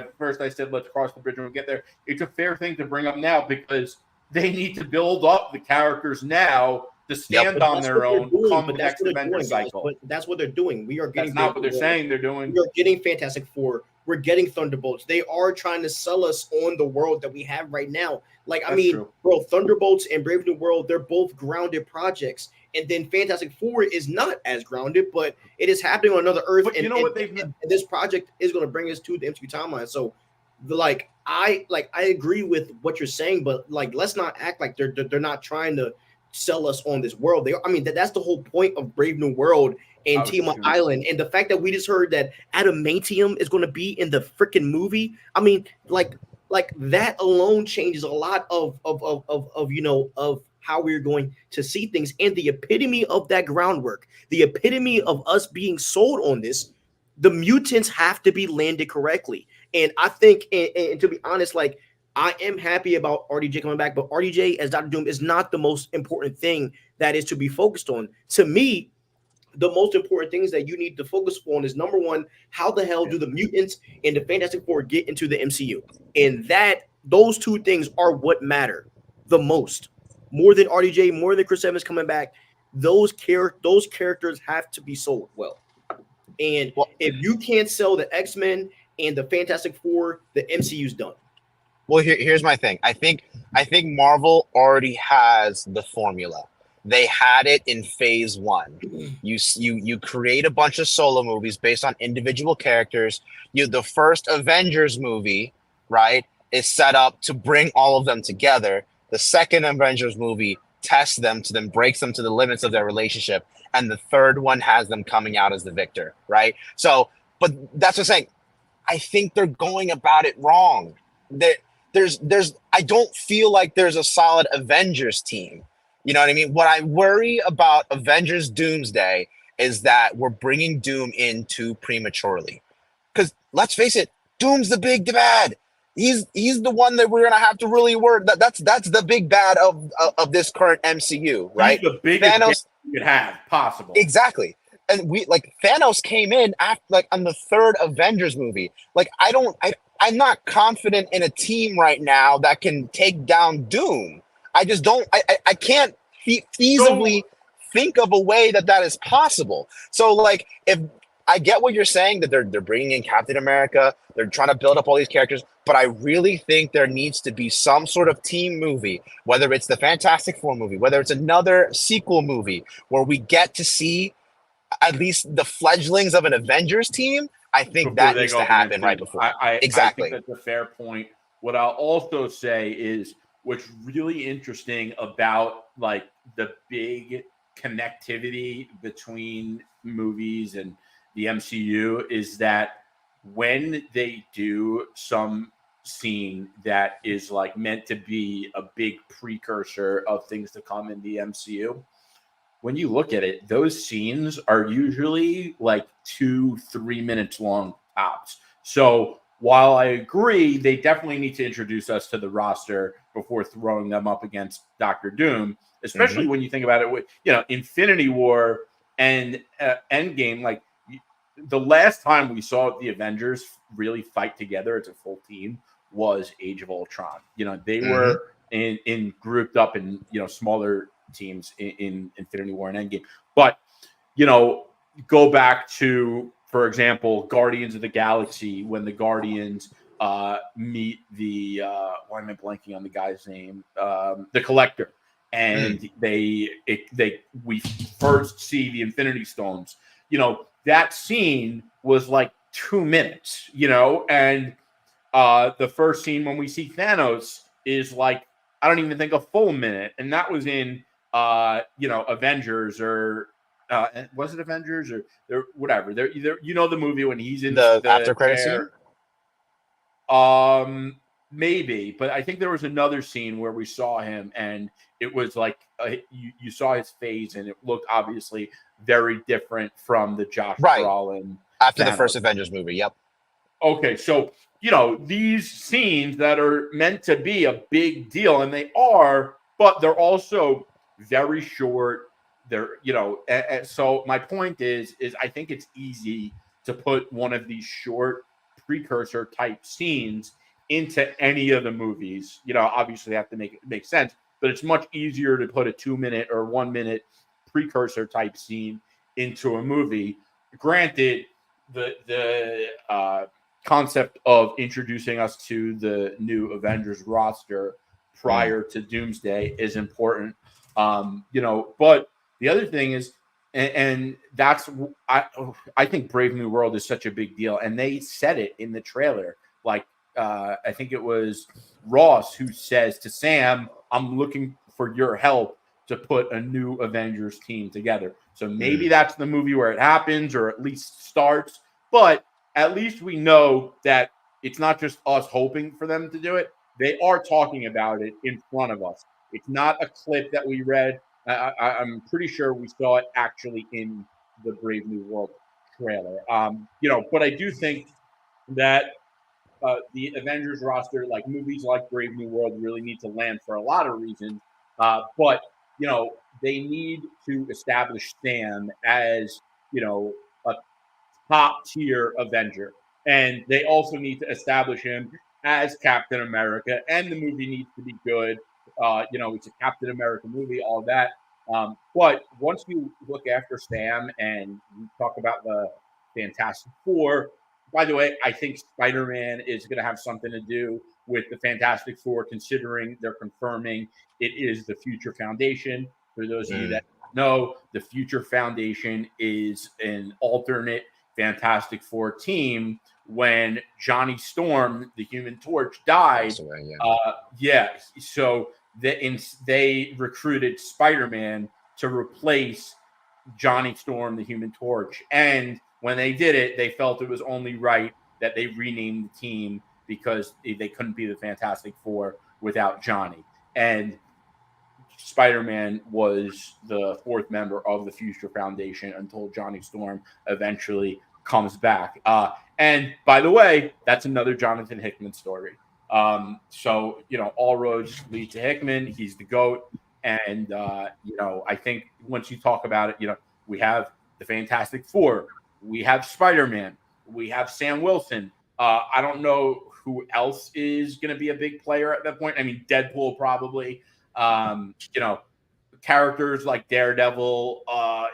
I said, let's cross the bridge when we get there. It's a fair thing to bring up now because they need to build up the characters now to stand on their own come the next Avenger cycle. But that's what they're doing. We are getting. That's not what they're saying they're doing. We are getting Fantastic Four. We're getting Thunderbolts. They are trying to sell us on the world that we have right now. Like, bro, Thunderbolts and Brave New World, they're both grounded projects. And then Fantastic Four is not as grounded, but it is happening on another Earth. But and this project is going to bring us to the MCU timeline. So, I agree with what you're saying, but let's not act like they're not trying to sell us on this world. That's the whole point of Brave New World and Team Island, and the fact that we just heard that Adamantium is going to be in the freaking movie. That alone changes a lot of how we're going to see things, and the epitome of that groundwork, the epitome of us being sold on this. The mutants have to be landed correctly, and I think, and to be honest, I am happy about RDJ coming back, but RDJ as Dr. Doom is not the most important thing that is to be focused on. To me, the most important things that you need to focus on is, number one, how the hell do the mutants and the Fantastic Four get into the MCU? And those two things are what matter the most. more than RDJ, more than Chris Evans coming back. Those characters have to be sold well. And Well, if you can't sell the X-Men and the Fantastic Four, the MCU's done. well, here's my thing. I think Marvel already has the formula. They had it in phase 1. You create a bunch of solo movies based on individual characters. The first Avengers movie, right, is set up to bring all of them together. The second Avengers movie tests them to then breaks them to the limits of their relationship, and the third one has them coming out as the victor, right? So, but that's what I'm saying. I think they're going about it wrong. There's I don't feel like there's a solid Avengers team. You know what I mean? What I worry about Avengers Doomsday is that we're bringing Doom in too prematurely. Because let's face it, Doom's the big bad. He's the one that we're gonna have to really work. That's the big bad of this current MCU, right? He's the biggest Thanos you could have possible. exactly. And we like Thanos came in after like on the third Avengers movie. Like I'm not confident in a team right now that can take down Doom. I just don't. I can't feasibly think of a way that is possible. So like if I get what you're saying that they're bringing in Captain America, they're trying to build up all these characters, but I really think there needs to be some sort of team movie, whether it's the Fantastic Four movie, whether it's another sequel movie where we get to see at least the fledglings of an Avengers team. I think that needs to happen right before. Exactly. I think that's a fair point. What I'll also say is what's really interesting about like the big connectivity between movies and the MCU is that when they do some scene that is like meant to be a big precursor of things to come in the MCU, when you look at it, those scenes are usually like 2-3 minutes long tops. So while I agree, they definitely need to introduce us to the roster before throwing them up against Doctor Doom, especially when you think about it with, Infinity War and Endgame. Like the last time we saw the Avengers really fight together as a full team was Age of Ultron. They were in grouped up in, smaller teams in Infinity War and Endgame. But, go back to, for example, Guardians of the Galaxy, when the Guardians meet the why am I blanking on the guy's name? The Collector. And we first see the Infinity Stones. That scene was like 2 minutes, and the first scene when we see Thanos is like, I don't even think a full minute. And that was in Avengers or was it Avengers or whatever? They're either the movie when he's in the after credit scene. Maybe, but I think there was another scene where we saw him, and it was like you saw his face, and it looked obviously very different from the Josh Brolin after the first Avengers movie. Yep. Okay, so these scenes that are meant to be a big deal, and they are, but they're also very short. They're, so my point is I think it's easy to put one of these short precursor type scenes into any of the movies. Obviously they have to make it make sense, but it's much easier to put a 2-minute or 1 minute precursor type scene into a movie. Granted, the concept of introducing us to the new Avengers roster prior to Doomsday is important. But the other thing is, and that's, I think Brave New World is such a big deal. And they said it in the trailer. Like, I think it was Ross who says to Sam, I'm looking for your help to put a new Avengers team together. So maybe that's the movie where it happens, or at least starts. But at least we know that it's not just us hoping for them to do it. They are talking about it in front of us. It's not a clip that we read. I'm pretty sure we saw it actually in the Brave New World trailer. But I do think that the Avengers roster, like movies like Brave New World, really need to land for a lot of reasons. But they need to establish Sam as a top tier Avenger, and they also need to establish him as Captain America. And the movie needs to be good. It's a Captain America movie, all that. But once you look after Sam and you talk about the Fantastic Four, by the way, I think Spider-Man is going to have something to do with the Fantastic Four, considering they're confirming it is the Future Foundation. For those of you that know, the Future Foundation is an alternate Fantastic Four team. When Johnny Storm, the Human Torch, died, so they recruited Spider-Man to replace Johnny Storm, the Human Torch. And when they did it, they felt it was only right that they renamed the team because they couldn't be the Fantastic Four without Johnny. And Spider-Man was the fourth member of the Future Foundation until Johnny Storm eventually comes back. And by the way, that's another Jonathan Hickman story. So, all roads lead to Hickman. He's the GOAT. And, I think once you talk about it, we have the Fantastic Four. We have Spider-Man. We have Sam Wilson. I don't know who else is going to be a big player at that point. I mean, Deadpool probably. Characters like Daredevil, I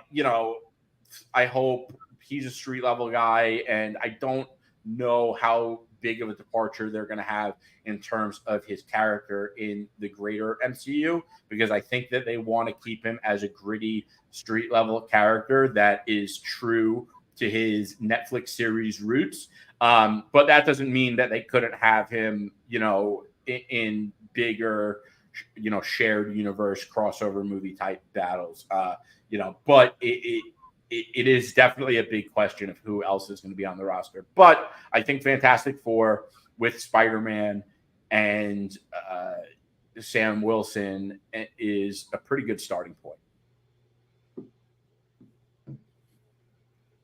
hope he's a street level guy, and I don't know how big of a departure they're going to have in terms of his character in the greater MCU, because I think that they want to keep him as a gritty street level character that is true to his Netflix series roots. But that doesn't mean that they couldn't have him, in bigger, shared universe crossover movie type battles. But it is definitely a big question of who else is going to be on the roster. But I think Fantastic Four with Spider-Man and Sam Wilson is a pretty good starting point.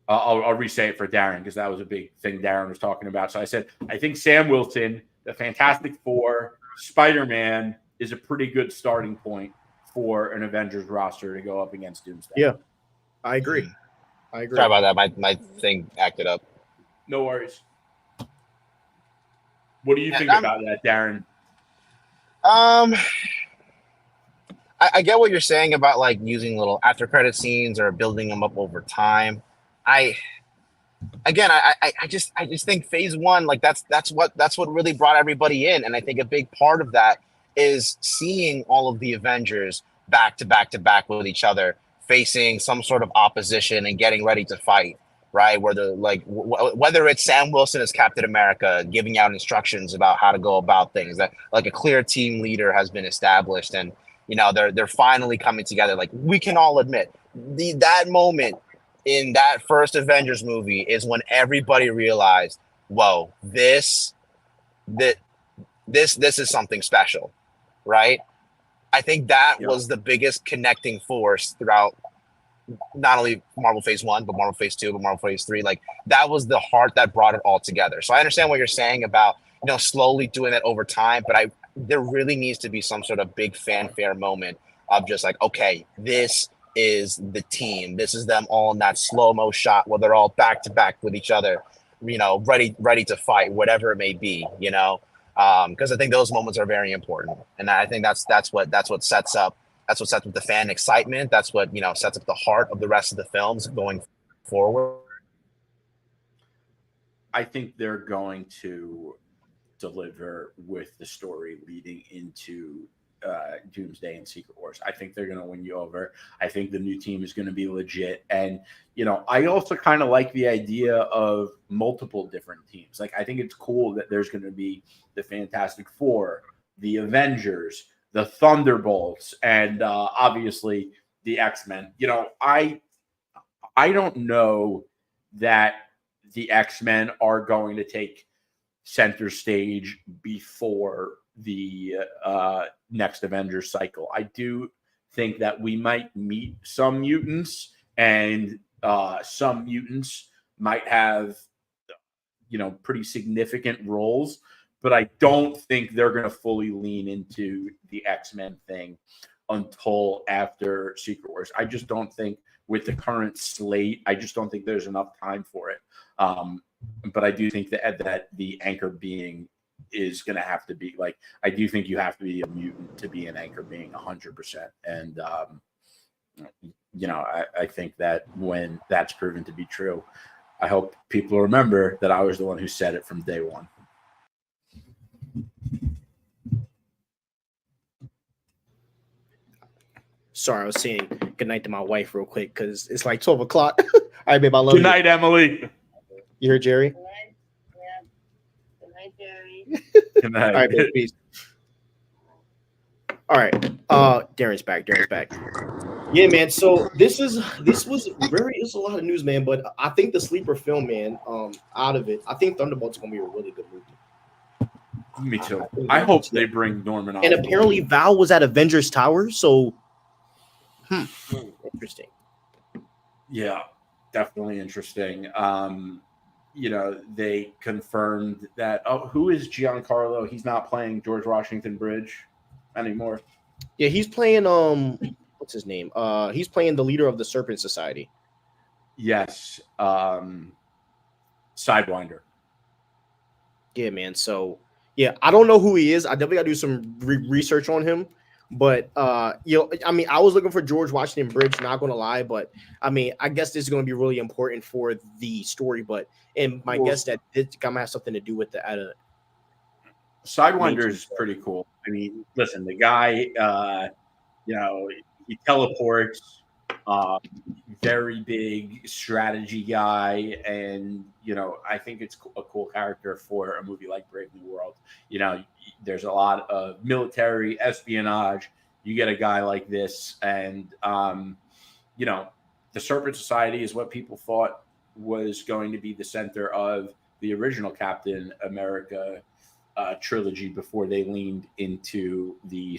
I'll re-say it for Darren because that was a big thing Darren was talking about. So I said, I think Sam Wilson, the Fantastic Four, Spider-Man is a pretty good starting point for an Avengers roster to go up against Doomsday. Yeah, I agree. Sorry about that. My thing acted up. No worries. What do you think about that, Darren? I get what you're saying about like using little after credit scenes or building them up over time. I just think phase one, like that's what really brought everybody in. And I think a big part of that is seeing all of the Avengers back to back with each other, facing some sort of opposition and getting ready to fight, right? Where the whether it's Sam Wilson as Captain America giving out instructions about how to go about things, that like a clear team leader has been established, and they're finally coming together. Like we can all admit, that moment in that first Avengers movie is when everybody realized, whoa, this is something special, right? I think that was the biggest connecting force throughout not only Marvel Phase 1, but Marvel Phase 2, but Marvel Phase 3. Like that was the heart that brought it all together. So I understand what you're saying about, slowly doing that over time, but there really needs to be some sort of big fanfare moment of just like, okay, this is the team. This is them all in that slow-mo shot where they're all back to back with each other, ready to fight, whatever it may be, because I think those moments are very important. And I think that's what sets up the fan excitement. That's what, sets up the heart of the rest of the films going forward. I think they're going to deliver with the story leading into Doomsday and Secret Wars. I think they're going to win you over. I think the new team is going to be legit. And, I also kind of like the idea of multiple different teams. Like, I think it's cool that there's going to be the Fantastic Four, the Avengers, the Thunderbolts, and obviously the X-Men. I don't know that the X-Men are going to take center stage before the next Avengers cycle. I do think that we might meet some mutants, and some mutants might have, pretty significant roles, but I don't think they're going to fully lean into the X-Men thing until after Secret Wars. I just don't think with the current slate, I just don't think there's enough time for it. But I do think that the anchor being is going to have to be like, I do think you have to be a mutant to be an anchor being 100%. And, I think that when that's proven to be true, I hope people remember that I was the one who said it from day one. Sorry, I was saying goodnight to my wife real quick because it's like 12 o'clock. All right, babe, I love Good night, Emily. You heard Jerry? Good night, Jerry. Good night. All right, babe, peace. All right. Darren's back. Yeah, man. So this was it's a lot of news, man. But I think the sleeper film, man, out of it, I think Thunderbolts is gonna be a really good movie. Me too. I hope they bring Norman on. And apparently Val was at Avengers Tower, so interesting. Yeah, definitely interesting. They confirmed that. Oh, who is Giancarlo? He's not playing George Washington Bridge anymore. Yeah, he's playing what's his name? He's playing the leader of the Serpent Society. Yes. Sidewinder. Yeah, man. So yeah, I don't know who he is. I definitely gotta do some research on him. But I was looking for George Washington Bridge, not gonna lie, but I mean, I guess this is gonna be really important for the story. But my guess that it's gonna have something to do with the Sidewinder is pretty cool. I mean, listen, the guy, he teleports, very big strategy guy, and I think it's a cool character for a movie like Brave New World. There's a lot of military espionage. You get a guy like this, and the Serpent Society is what people thought was going to be the center of the original Captain America trilogy before they leaned into the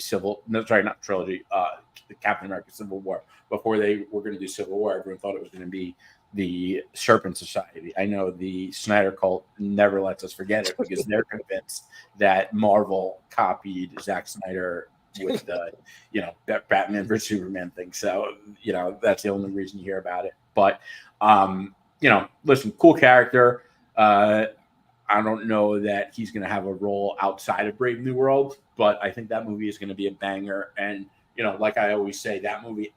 Captain America Civil War. Before they were going to do Civil War, everyone thought it was going to be the Serpent Society. I know the Snyder cult never lets us forget it because they're convinced that Marvel copied Zack Snyder with the Batman vs Superman thing. So that's the only reason you hear about it. But listen, cool character. I don't know that he's going to have a role outside of Brave New World, but I think that movie is going to be a banger. And, like I always say, that movie,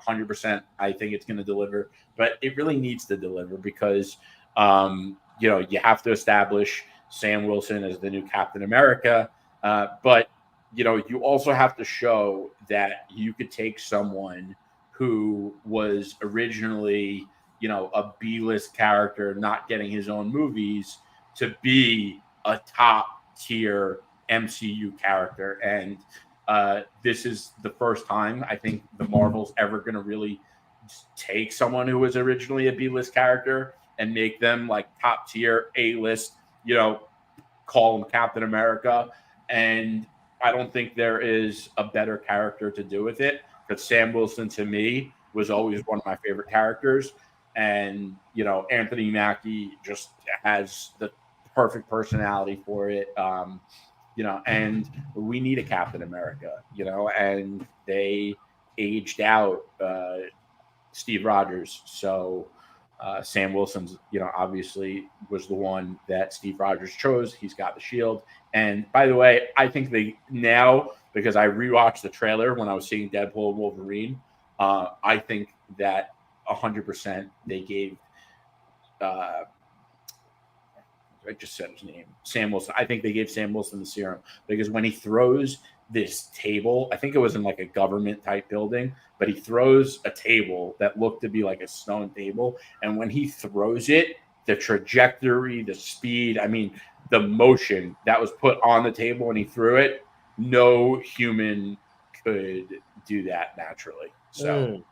100%, I think it's going to deliver. But it really needs to deliver because, you have to establish Sam Wilson as the new Captain America. But, you also have to show that you could take someone who was originally, a B-list character, not getting his own movies, to be a top-tier MCU character. And this is the first time I think the Marvel's ever going to really take someone who was originally a B-list character and make them like top-tier A-list, call him Captain America. And I don't think there is a better character to do with it, because Sam Wilson, to me, was always one of my favorite characters. And, Anthony Mackie just has the perfect personality for it. And we need a Captain America, and they aged out Steve Rogers. So Sam Wilson's, obviously was the one that Steve Rogers chose. He's got the shield. And by the way, I think because I rewatched the trailer when I was seeing Deadpool and Wolverine, I think that 100% they gave I just said his name, Sam Wilson. I think they gave Sam Wilson the serum because when he throws this table, I think it was in like a government type building, but he throws a table that looked to be like a stone table. And when he throws it, the trajectory, the speed, the motion that was put on the table when he threw it, no human could do that naturally. So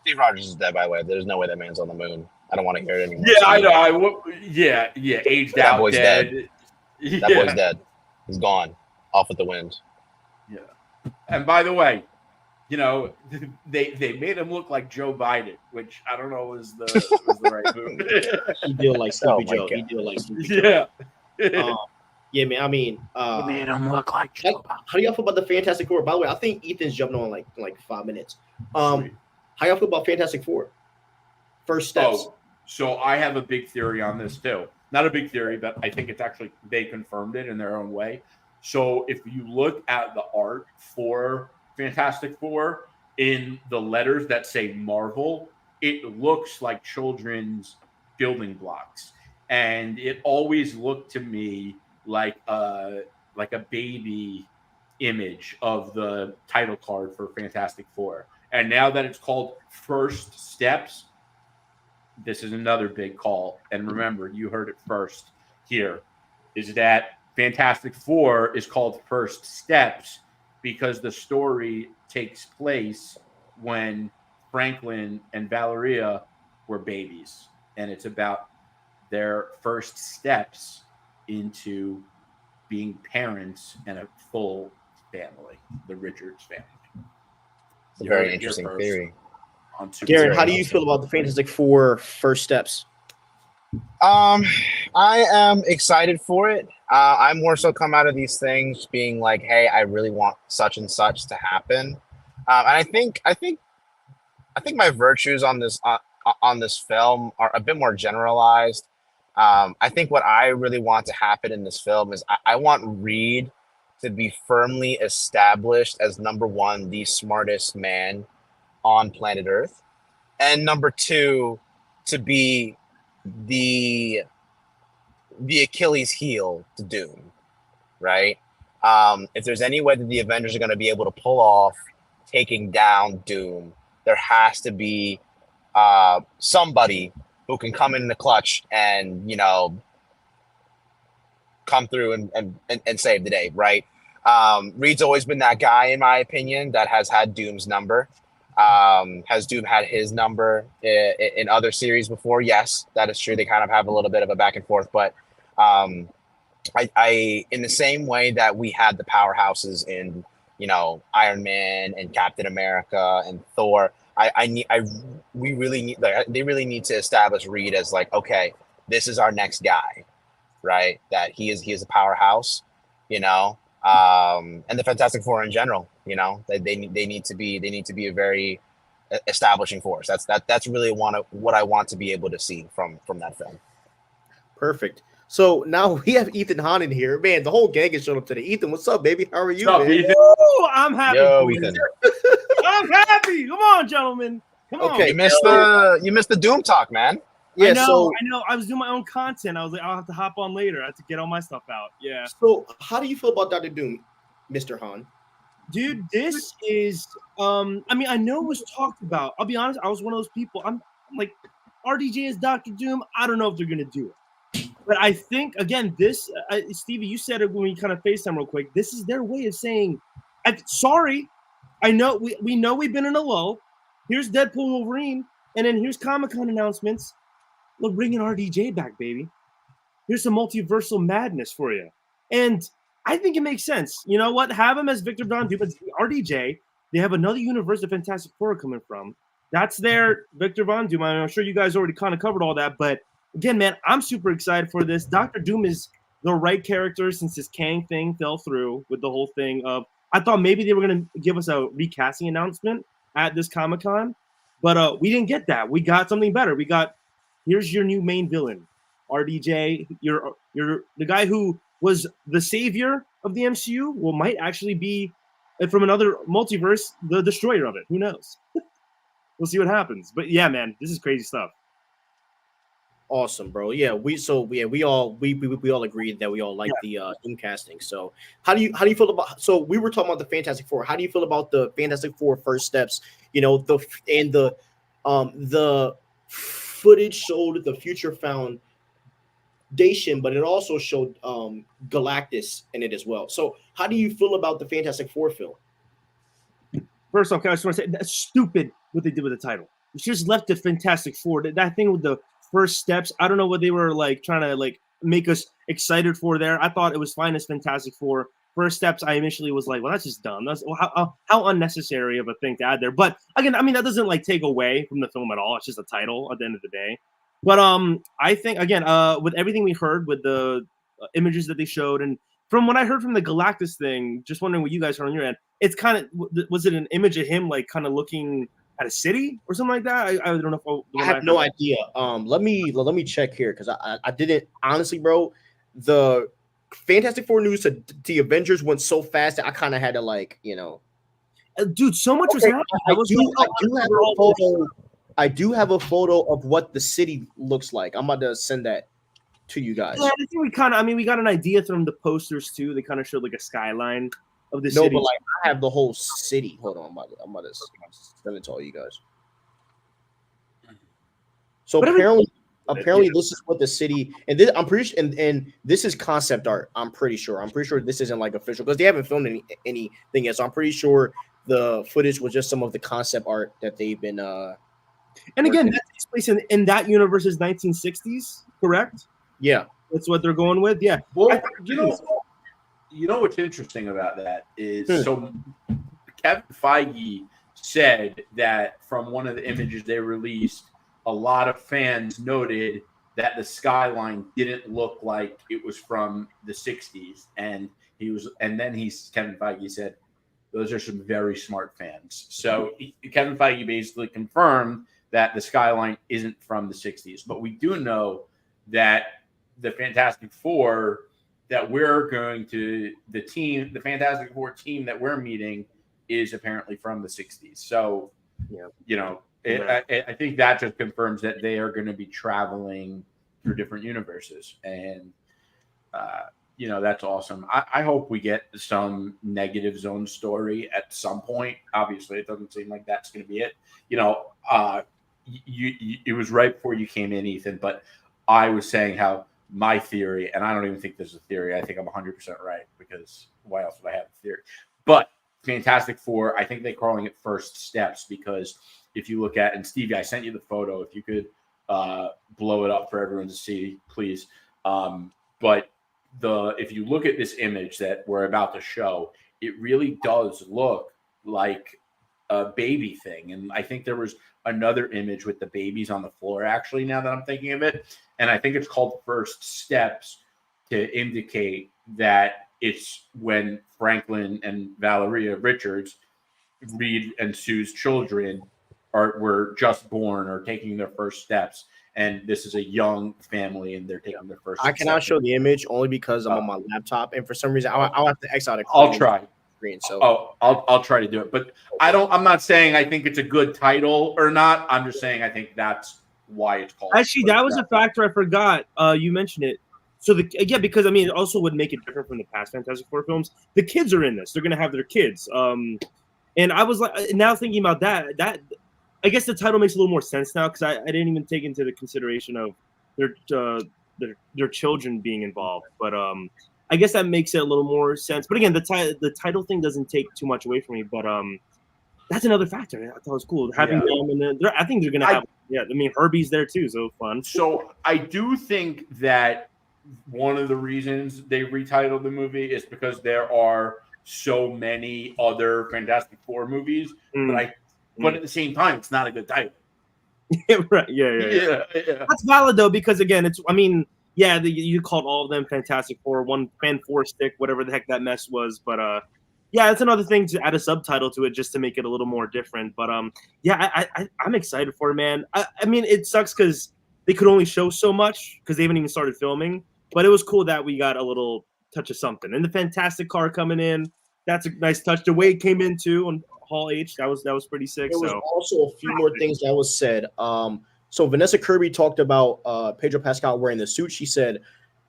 Steve Rogers is dead, by the way. There's no way that man's on the moon. I don't want to hear it anymore. Yeah, I know. Aged out, boy's dead. That boy's dead. He's gone. Off with the wind. Yeah. And by the way, they made him look like Joe Biden, which I don't know was the right move. He did like Sleepy Joe. He did like Sleepy Joe. Yeah, man. He made him look like Joe Biden. How do y'all feel about the Fantastic Four? By the way, I think Ethan's jumping on like 5 minutes. How y'all feel about Fantastic Four? First steps. So I have a big theory on this too. not a big theory, but I think it's actually they confirmed it in their own way. So if you look at the art for Fantastic Four in the letters that say Marvel, it looks like children's building blocks, and it always looked to me like a baby image of the title card for Fantastic Four. And now that it's called First Steps, this is another big call. And remember, you heard it first here, is that Fantastic Four is called First Steps because the story takes place when Franklin and Valeria were babies. And it's about their first steps into being parents and a full family, the Richards family. It's a very interesting theory. Garen, how do you feel about the Fantastic Four First Steps? I am excited for it. I more so come out of these things being like, hey, I really want such and such to happen. And I think my virtues on this film are a bit more generalized. I think what I really want to happen in this film is I want Reed to be firmly established as number one, the smartest man on planet Earth, and number two, to be the Achilles heel to Doom, right? If there's any way that the Avengers are going to be able to pull off taking down Doom, there has to be somebody who can come in the clutch and, you know, come through and save the day, right? Reed's always been that guy, in my opinion, that has had Doom's number. Has Doom had his number in other series before? Yes, that is true. They kind of have a little bit of a back and forth, but I in the same way that we had the powerhouses in, you know, Iron Man and Captain America and Thor, we really need, like, they really need to establish Reed as like, okay, this is our next guy, right? That he is a powerhouse, you know. And the Fantastic Four in general, you know, they need to be a very establishing force. That's really what I want to be able to see from that film. Perfect. So now we have Ethan Hahn in here. Man, the whole gang is showing up today. Ethan, what's up, baby? How are you, man? Woo, I'm happy. Yo, Ethan. I'm happy. Come on, gentlemen. Come on. Okay. You missed the Doom talk, man. Yeah, I know. I was doing my own content. I was like, I'll have to hop on later. I have to get all my stuff out. Yeah. So how do you feel about Dr. Doom, Mr. Hahn? Dude, this is I mean, I know it was talked about. I'll be honest, I was one of those people. I'm like, RDJ is Dr. Doom. I don't know if they're gonna do it. But I think, again, this Stevie, you said it when we kind of FaceTime real quick. This is their way of saying, sorry, I know we know we've been in a lull. Here's Deadpool and Wolverine, and then here's Comic-Con announcements. We're bringing RDJ back, baby. Here's some multiversal madness for you. And I think it makes sense. You know what? Have him as Victor Von Doom. It's RDJ. They have another universe of Fantastic Four coming from. That's their Victor Von Doom. I'm sure you guys already kind of covered all that. But again, man, I'm super excited for this. Dr. Doom is the right character since this Kang thing fell through with the whole thing of, I thought maybe they were going to give us a recasting announcement at this Comic-Con. But we didn't get that. We got something better. We got, here's your new main villain, RDJ. You're the guy who was the savior of the MCU. Well, might actually be from another multiverse, the destroyer of it. Who knows? We'll see what happens. But yeah, man, this is crazy stuff. Awesome, bro. Yeah, we all agreed that we all like the Doom casting. So how do you feel about? So we were talking about the Fantastic Four. How do you feel about the Fantastic Four First Steps? You know, the footage showed the Future Foundation, but it also showed Galactus in it as well. So how do you feel about the Fantastic Four film? First off, I just want to say that's stupid what they did with the title. You should just left the Fantastic Four. That thing with the First Steps, I don't know what they were like trying to like make us excited for there. I thought it was fine as Fantastic Four. First Steps, I initially was like, well, that's just dumb. That's how unnecessary of a thing to add there. But again, I mean, that doesn't like take away from the film at all. It's just a title at the end of the day. But I think again, with everything we heard with the images that they showed, and from what I heard from the Galactus thing, just wondering what you guys heard on your end. It's kind of, was it an image of him like kind of looking at a city or something like that. I don't know if I have no idea. Let me check here because I didn't honestly, bro. The Fantastic Four news to the Avengers went so fast that I kind of had to like, dude, so much was happening. I do have a photo of what the city looks like. I'm about to send that to you guys. Yeah, I think we got an idea from the posters too. They kind of showed like a skyline of the city. No, but like I have the whole city. Hold on, I'm about to send it to all you guys. So apparently this is what the city, and this, I'm pretty sure, and this is concept art. I'm pretty sure this isn't like official because they haven't filmed anything yet. So I'm pretty sure the footage was just some of the concept art that they've been. And again, that takes place in that universe's 1960s, correct? Yeah, that's what they're going with. Yeah. Well, you know what's interesting about that is so Kevin Feige said that from one of the images they released, a lot of fans noted that the skyline didn't look like it was from the 60s. And Kevin Feige said, those are some very smart fans. So Kevin Feige basically confirmed that the skyline isn't from the 60s. But we do know that the Fantastic Four that we're going to, the Fantastic Four team that we're meeting is apparently from the 60s. So, I think that just confirms that they are going to be traveling through different universes. And, that's awesome. I hope we get some Negative Zone story at some point. Obviously, it doesn't seem like that's going to be it. It was right before you came in, Ethan, but I was saying how my theory, and I don't even think this is a theory. I think I'm 100% right because why else would I have a theory? But Fantastic Four, I think they're calling it first steps because if you look at, and Stevie, I sent you the photo. If you could blow it up for everyone to see, please. But if you look at this image that we're about to show, it really does look like a baby thing. And I think there was another image with the babies on the floor, actually, now that I'm thinking of it. And I think it's called First Steps to indicate that it's when Franklin and Valeria Richards, Reed and Sue's children, were just born or taking their first steps. And this is a young family, and they're taking their first. I cannot show the image only because I'm on my laptop, and for some reason, I'll have to X out. I'll try. Screen, so I'll try to do it, but I'm not saying I think it's a good title or not. I'm just saying I think that's why it's called. Actually, that was a factor I forgot. You mentioned it. So because it also would make it different from the past Fantastic Four films. The kids are in this; they're gonna have their kids. And I was like, now thinking about that I guess the title makes a little more sense now because I didn't even take into the consideration of their children being involved. But I guess that makes it a little more sense. But again, the title thing doesn't take too much away from me. But that's another factor. I thought it was cool having them, and I think they're gonna have. Herbie's there too, so fun. So I do think that one of the reasons they retitled the movie is because there are so many other Fantastic Four movies, but at the same time, it's not a good title. Right? Yeah. That's valid though, because again, you called all of them Fantastic Four, one Fan Four stick, whatever the heck that mess was. But that's another thing to add a subtitle to it just to make it a little more different. But I'm excited for it, man. It sucks because they could only show so much because they haven't even started filming. But it was cool that we got a little touch of something. And the Fantastic car coming in, that's a nice touch. The way it came in too on Hall H, that was pretty sick. There was also a few more things that was said. So Vanessa Kirby talked about Pedro Pascal wearing the suit. She said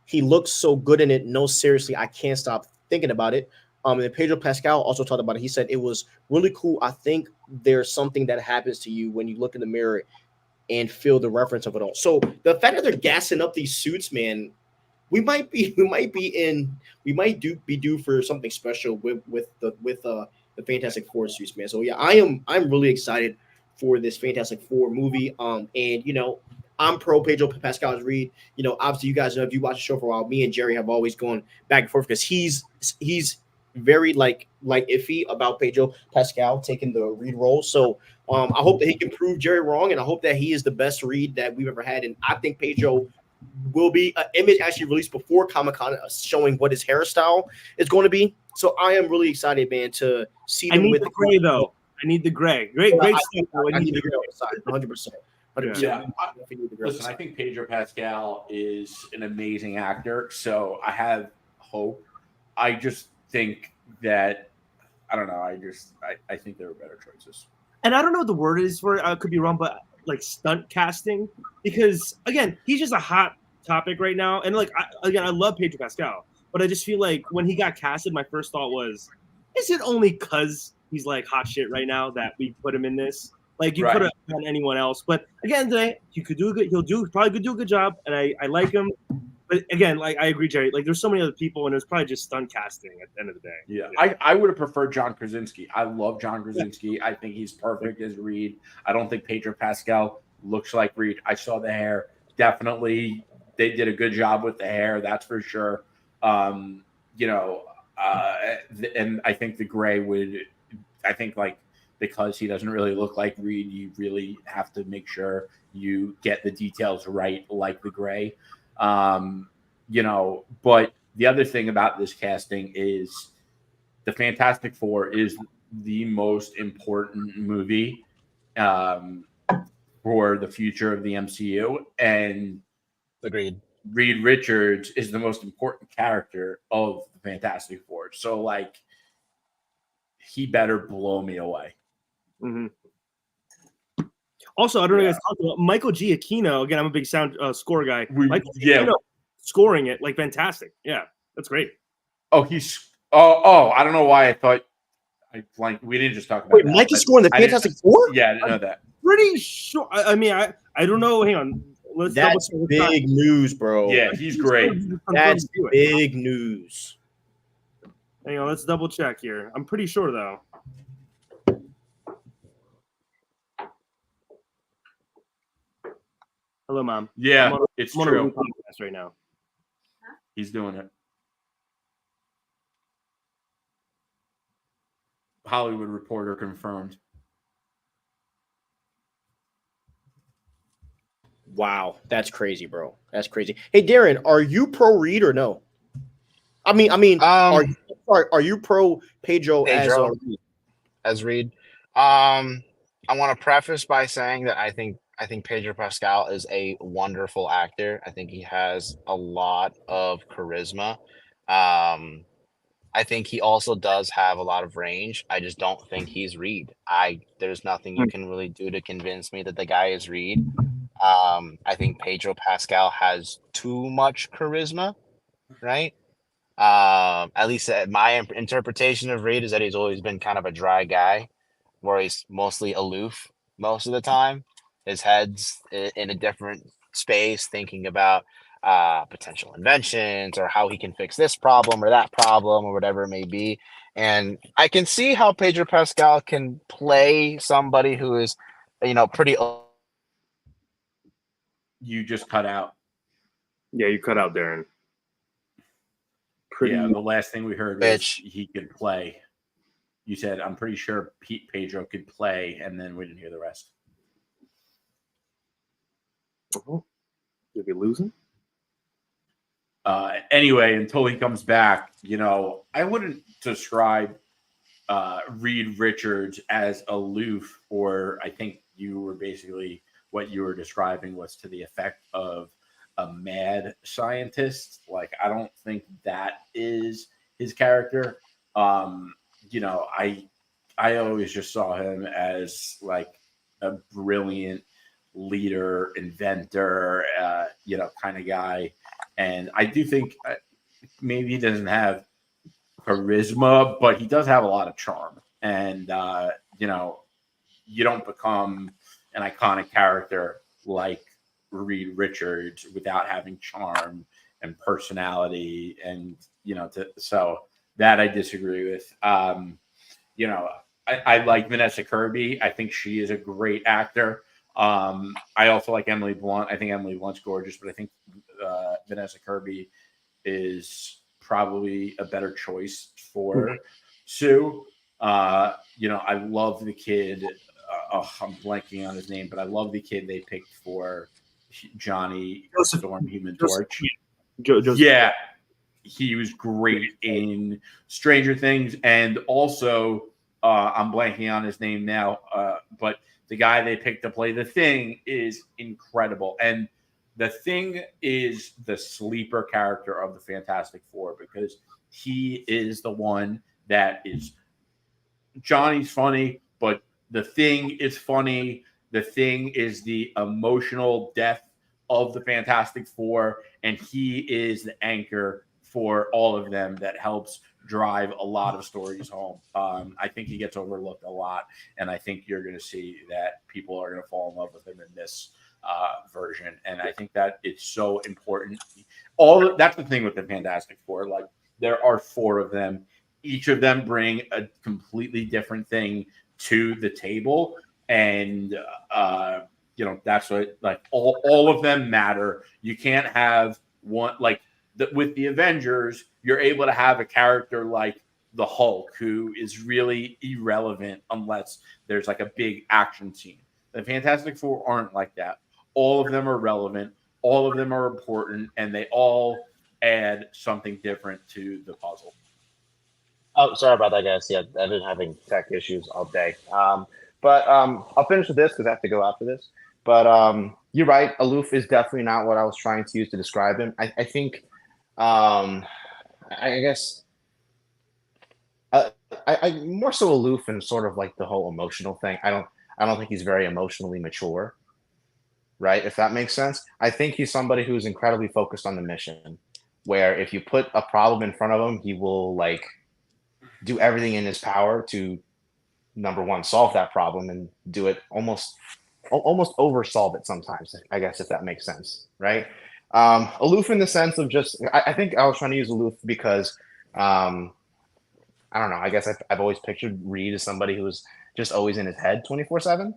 he looks so good in it. No, seriously, I can't stop thinking about it. And then Pedro Pascal also talked about it. He said it was really cool. I think there's something that happens to you when you look in the mirror and feel the reference of it all. So the fact that they're gassing up these suits, man, we might be due for something special with the Fantastic Four suits, man. So yeah, I'm really excited for this Fantastic Four movie. And I'm pro Pedro Pascal's Reed. Obviously you guys know if you watch the show for a while, me and Jerry have always gone back and forth because he's very like iffy about Pedro Pascal taking the Reed role. So I hope that he can prove Jerry wrong, and I hope that he is the best Reed that we've ever had. And I think Pedro will be an image actually released before Comic-Con showing what his hairstyle is going to be. So I am really excited, man, to see them with the gray though. I need the gray. Great stuff. I need the gray on the side, 100%. Yeah. Listen, I think Pedro Pascal is an amazing actor, so I have hope. I just think that I don't know. I think there were better choices. And I don't know what the word is for it. I could be wrong, but like stunt casting, because again, he's just a hot topic right now. And like, I love Pedro Pascal, but I just feel like when he got casted, my first thought was, is it only because he's like hot shit right now that we put him in this? Like you could have done anyone else, but again, today he could do a good. Probably could do a good job, and I like him. But again, like I agree, Jerry. Like there's so many other people, and it was probably just stunt casting at the end of the day. Yeah. I would have preferred John Krasinski. I love John Krasinski. I think he's perfect as Reed. I don't think Pedro Pascal looks like Reed. I saw the hair. Definitely, they did a good job with the hair. That's for sure. And I think the gray would. I think like because he doesn't really look like Reed, you really have to make sure you get the details right, like the gray. But the other thing about this casting is the Fantastic Four is the most important movie for the future of the MCU. And agreed. Reed Richards is the most important character of the Fantastic Four. So, like, he better blow me away. Mm-hmm. Also, I don't know if you guys talked about Michael Giacchino. Again, I'm a big sound score guy. Michael Giacchino scoring it like fantastic. Yeah, that's great. Oh, I don't know why I thought we didn't just talk about that. Mike is scoring the Fantastic Four? Yeah, I didn't know that. Pretty sure. I mean, I don't know. Hang on. That's big news, bro. Yeah, he's great. That's big news. Hang on, let's double check here. I'm pretty sure though. Hello, Mom. Yeah, it's true. Right now, he's doing it. Hollywood Reporter confirmed. Wow, that's crazy, bro. That's crazy. Hey, Darren, are you pro Reed or no? I mean, are you pro Pedro as Reed? I want to preface by saying that I think Pedro Pascal is a wonderful actor. I think he has a lot of charisma. I think he also does have a lot of range. I just don't think he's Reed. There's nothing you can really do to convince me that the guy is Reed. I think Pedro Pascal has too much charisma, right? At least my interpretation of Reed is that he's always been kind of a dry guy, where he's mostly aloof most of the time. His head's in a different space, thinking about potential inventions or how he can fix this problem or that problem or whatever it may be. And I can see how Pedro Pascal can play somebody who is, pretty. You just cut out. Yeah, you cut out, Darren. Yeah, the last thing we heard was he could play. You said, I'm pretty sure Pedro could play, and then we didn't hear the rest. Did we lose him? Anyway, until he comes back, I wouldn't describe Reed Richards as aloof, or I think you were basically what you were describing was to the effect of a mad scientist. Like, I don't think that is his character. I always just saw him as like a brilliant leader, inventor, kind of guy. And I do think maybe he doesn't have charisma, but he does have a lot of charm. And, you don't become an iconic character like Reed Richards without having charm and personality. And, so that I disagree with. I like Vanessa Kirby. I think she is a great actor. I also like Emily Blunt. I think Emily Blunt's gorgeous, but I think Vanessa Kirby is probably a better choice for Sue. I love the kid. I'm blanking on his name, but I love the kid they picked for Johnny Storm Human Torch. Yeah, he was great in Stranger Things, and also I'm blanking on his name now, but the guy they picked to play the Thing is incredible. And the Thing is the sleeper character of the Fantastic Four because he is the one that is Johnny's funny, but the Thing is funny. The Thing is the emotional depth of the Fantastic Four, and he is the anchor for all of them that helps drive a lot of stories home. I think he gets overlooked a lot, and I think you're going to see that people are going to fall in love with him in this version. And I think that it's so important. That's the thing with the Fantastic Four. Like there are 4 of them. Each of them bring a completely different thing to the table, and that's what like all of them matter. You can't have one like with the Avengers. You're able to have a character like the Hulk who is really irrelevant unless there's like a big action scene. The Fantastic Four aren't like that. All of them are relevant. All of them are important, and they all add something different to the puzzle. Oh, sorry about that, guys. Yeah, I've been having tech issues all day. But I'll finish with this because I have to go after this. But you're right. Aloof is definitely not what I was trying to use to describe him. I think, I guess, I more so aloof and sort of like the whole emotional thing. I don't think he's very emotionally mature, right? If that makes sense. I think he's somebody who's incredibly focused on the mission, where if you put a problem in front of him, he will like do everything in his power to number one solve that problem and do it almost over solve it sometimes, I guess, if that makes sense, right? Aloof in the sense of just I think I was trying to use aloof because I don't know, I guess I've always pictured Reed as somebody who's just always in his head 24/7,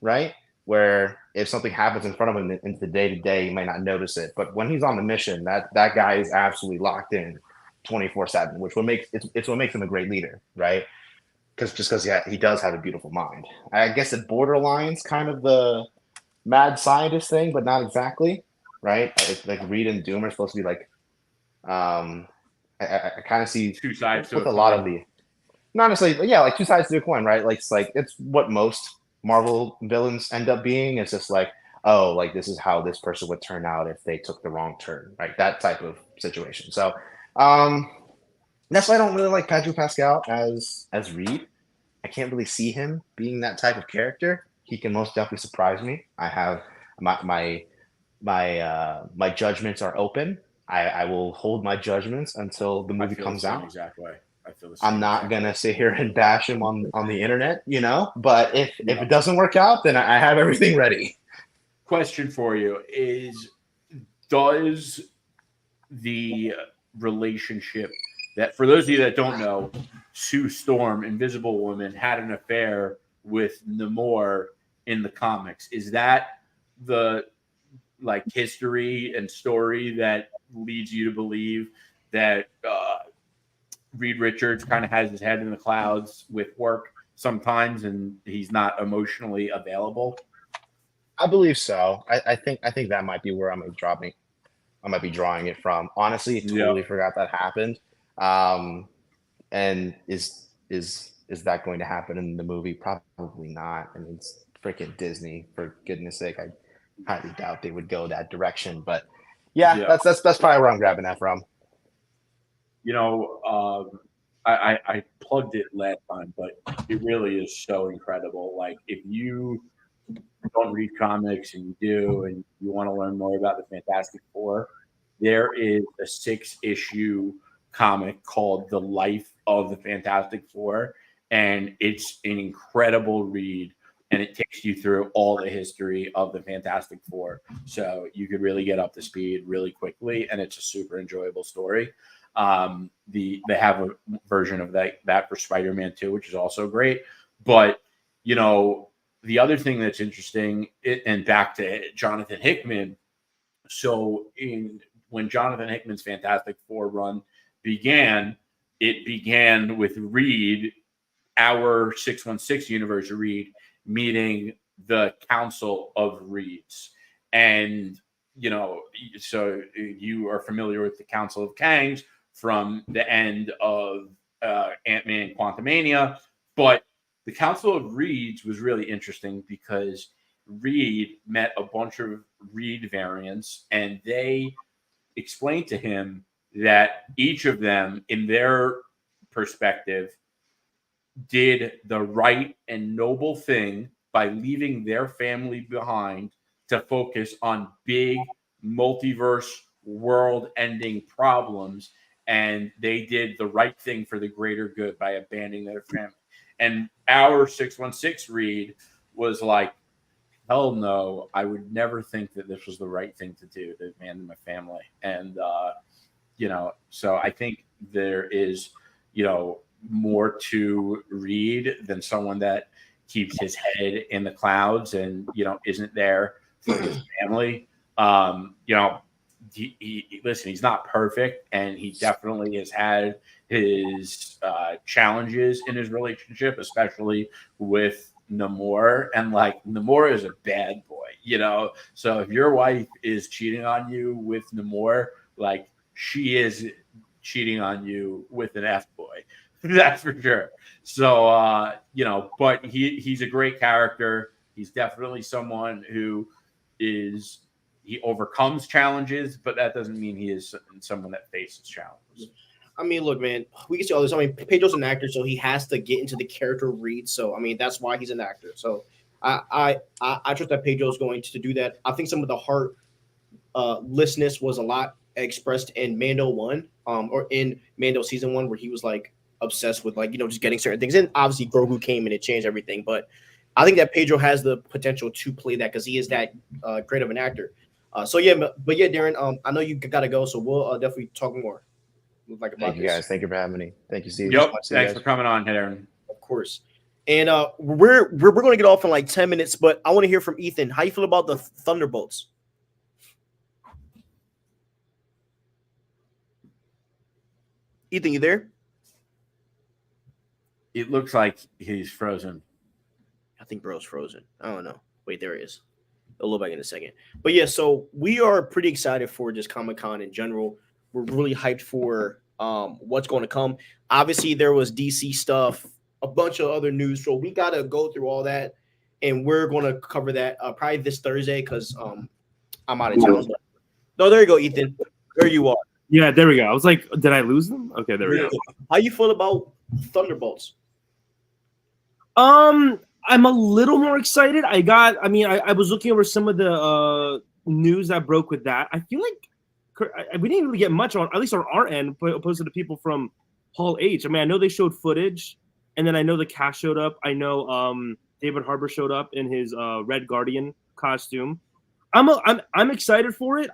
right? Where if something happens in front of him in the day-to-day, he might not notice it, but when he's on the mission, that guy is absolutely locked in 24/7, which it's what makes him a great leader, right? Because he does have a beautiful mind. I guess it borderlines kind of the mad scientist thing, but not exactly, right? It's like Reed and Doom are supposed to be like, I kind of see two sides with to a lot of the, not necessarily, yeah, like two sides to a coin, right? Like it's what most Marvel villains end up being. It's just like, oh, like this is how this person would turn out if they took the wrong turn, right? That type of situation. So, that's why I don't really like Pedro Pascal as Reed. I can't really see him being that type of character. He can most definitely surprise me. I have my judgments are open. I will hold my judgments until the movie comes out. Exact way. I feel the same. I'm not gonna sit here and bash him on the internet, But if it doesn't work out, then I have everything ready. Question for you is: does the relationship that, for those of you that don't know, Sue Storm, Invisible Woman, had an affair with Namor in the comics? Is that the like history and story that leads you to believe that Reed Richards kind of has his head in the clouds with work sometimes and he's not emotionally available? I believe so. I think that might be where I might be drawing it from. Honestly, totally forgot that happened. And is that going to happen in the movie? Probably not. I mean, it's freaking Disney, for goodness sake. I highly doubt they would go that direction. But yeah. That's probably where I'm grabbing that from. I plugged it last time, but it really is so incredible. Like if you don't read comics and you do, and you want to learn more about the Fantastic Four, there is a 6-issue comic called The Life of the Fantastic Four, and it's an incredible read, and it takes you through all the history of the Fantastic Four, so you could really get up to speed really quickly, and it's a super enjoyable story. They have a version of that for Spider-Man 2, which is also great, but the other thing that's interesting, and back to Jonathan Hickman, so when Jonathan Hickman's Fantastic Four run began, it began with Reed, our 616 universe Reed, meeting the Council of Reeds. And, so you are familiar with the Council of Kangs from the end of Ant-Man Quantumania But the Council of Reeds was really interesting because Reed met a bunch of Reed variants, and they explained to him that each of them, in their perspective, did the right and noble thing by leaving their family behind to focus on big multiverse world ending problems. And they did the right thing for the greater good by abandoning their family. And our 616 Reed was like, hell no, I would never think that this was the right thing to do, to abandon my family. And, so I think there is, more to Reed than someone that keeps his head in the clouds and, isn't there for his family. Listen, he's not perfect, and he definitely has had his challenges in his relationship, especially with Namor. And like, Namor is a bad boy, so if your wife is cheating on you with Namor, like, she is cheating on you with an F boy. That's for sure. So, but he's a great character. He's definitely someone who he overcomes challenges, but that doesn't mean he is someone that faces challenges. I mean, look, man, we can see all this. I mean, Pedro's an actor, so he has to get into the character Reed. So, I mean, that's why he's an actor. So, I trust that Pedro's going to do that. I think some of the heartlessness was a lot expressed in Mando 1, or in Mando season 1, where he was like obsessed with like, just getting certain things. And obviously Grogu came and it changed everything. But I think that Pedro has the potential to play that because he is that great of an actor. Darren, I know you got to go, so we'll definitely talk more. Thank you guys. Thank you for having me. Thank you, Steve. Yep. Thanks for coming on, Darren. Of course. And we're going to get off in like 10 minutes, but I want to hear from Ethan. How you feel about the Thunderbolts? Ethan, you there? It looks like he's frozen. I think bro's frozen. I don't know. Wait, there he is. I'll look back in a second. But yeah, so we are pretty excited for just Comic-Con in general. We're really hyped for what's going to come. Obviously, there was DC stuff, a bunch of other news. So we got to go through all that. And we're going to cover that probably this Thursday because I'm out of town. No, there you go, Ethan. There you are. Yeah, there we go. I was like, did I lose them? Okay, there we go. How you feel about Thunderbolts? I'm a little more excited. I was looking over some of the news that broke with that. I feel like we didn't really get much on, at least on our end, opposed to the people from Hall H. I mean, I know they showed footage, and then I know the cast showed up. I know David Harbour showed up in his Red Guardian costume. I'm excited for it.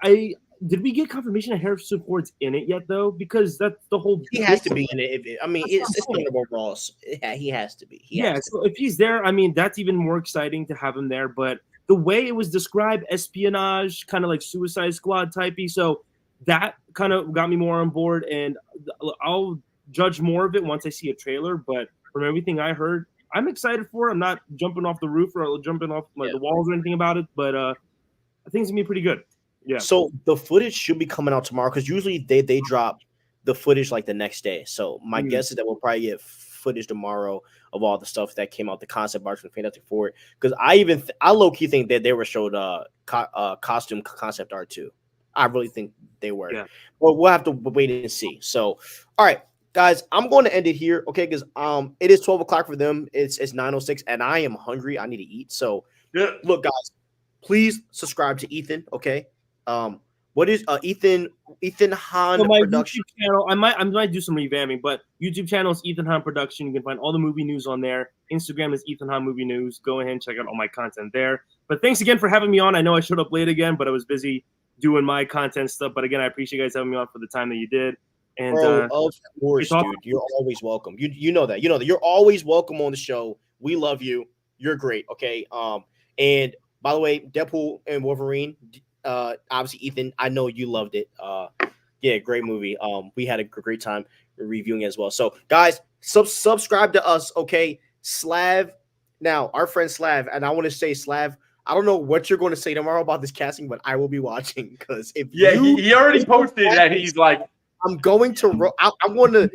Did we get confirmation that Harrison Ford's in it yet, though? Because that's the whole. He has to be in it. It's Thunderbolt Ross. Yeah, he has to be. So if he's there, I mean, that's even more exciting to have him there. But the way it was described, espionage, kind of like Suicide Squad typey. So that kind of got me more on board, and I'll judge more of it once I see a trailer. But from everything I heard, I'm excited for it. I'm not jumping off the roof or jumping off the walls or anything about it, but I think it's gonna be pretty good. Yeah. So the footage should be coming out tomorrow because usually they drop the footage like the next day. So my guess is that we'll probably get footage tomorrow of all the stuff that came out, the concept art from Fantastic Four. Because I low key think that they were showed costume concept art too. I really think they were. Yeah. Well, we'll have to wait and see. So, all right, guys, I'm going to end it here, okay? Because it is 12 o'clock for them. It's 9:06, and I am hungry. I need to eat. So, look, guys, please subscribe to Ethan, okay? What is Ethan Hahn Production channel? I might do some revamping, but YouTube channel is Ethan Hahn Production. You can find all the movie news on there. Instagram is Ethan Hahn Movie News. Go ahead and check out all my content there. But thanks again for having me on. I know I showed up late again, but I was busy doing my content stuff. But again, I appreciate you guys having me on for the time that you did. And bro, of course, dude, you're always welcome. You know that. You know that you're always welcome on the show. We love you. You're great. Okay. And by the way, Deadpool and Wolverine. Obviously, Ethan, I know you loved it. Yeah, great movie. We had a great time reviewing it as well. So, guys, subscribe to us, okay? Slav, now our friend Slav, and I want to say, Slav, I don't know what you're going to say tomorrow about this casting, but I will be watching because if he already posted that he's like, I'm going to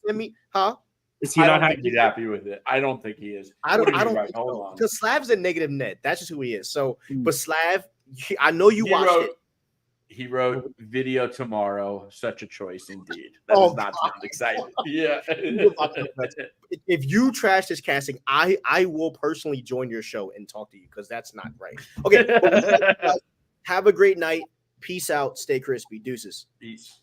send me, huh? Is he I not don't think happy? he's happy with it. I don't think he is. I What don't. do you I mean, don't right? think Hold so. on. Because Slav's a negative Ned. That's just who he is. So, Mm. but Slav, I know you watched it. He wrote video tomorrow. Such a choice indeed. That Oh, does not sound exciting. Yeah. If you trash this casting, I will personally join your show and talk to you because that's not right. Okay. Have a great night. Peace out. Stay crispy. Deuces. Peace.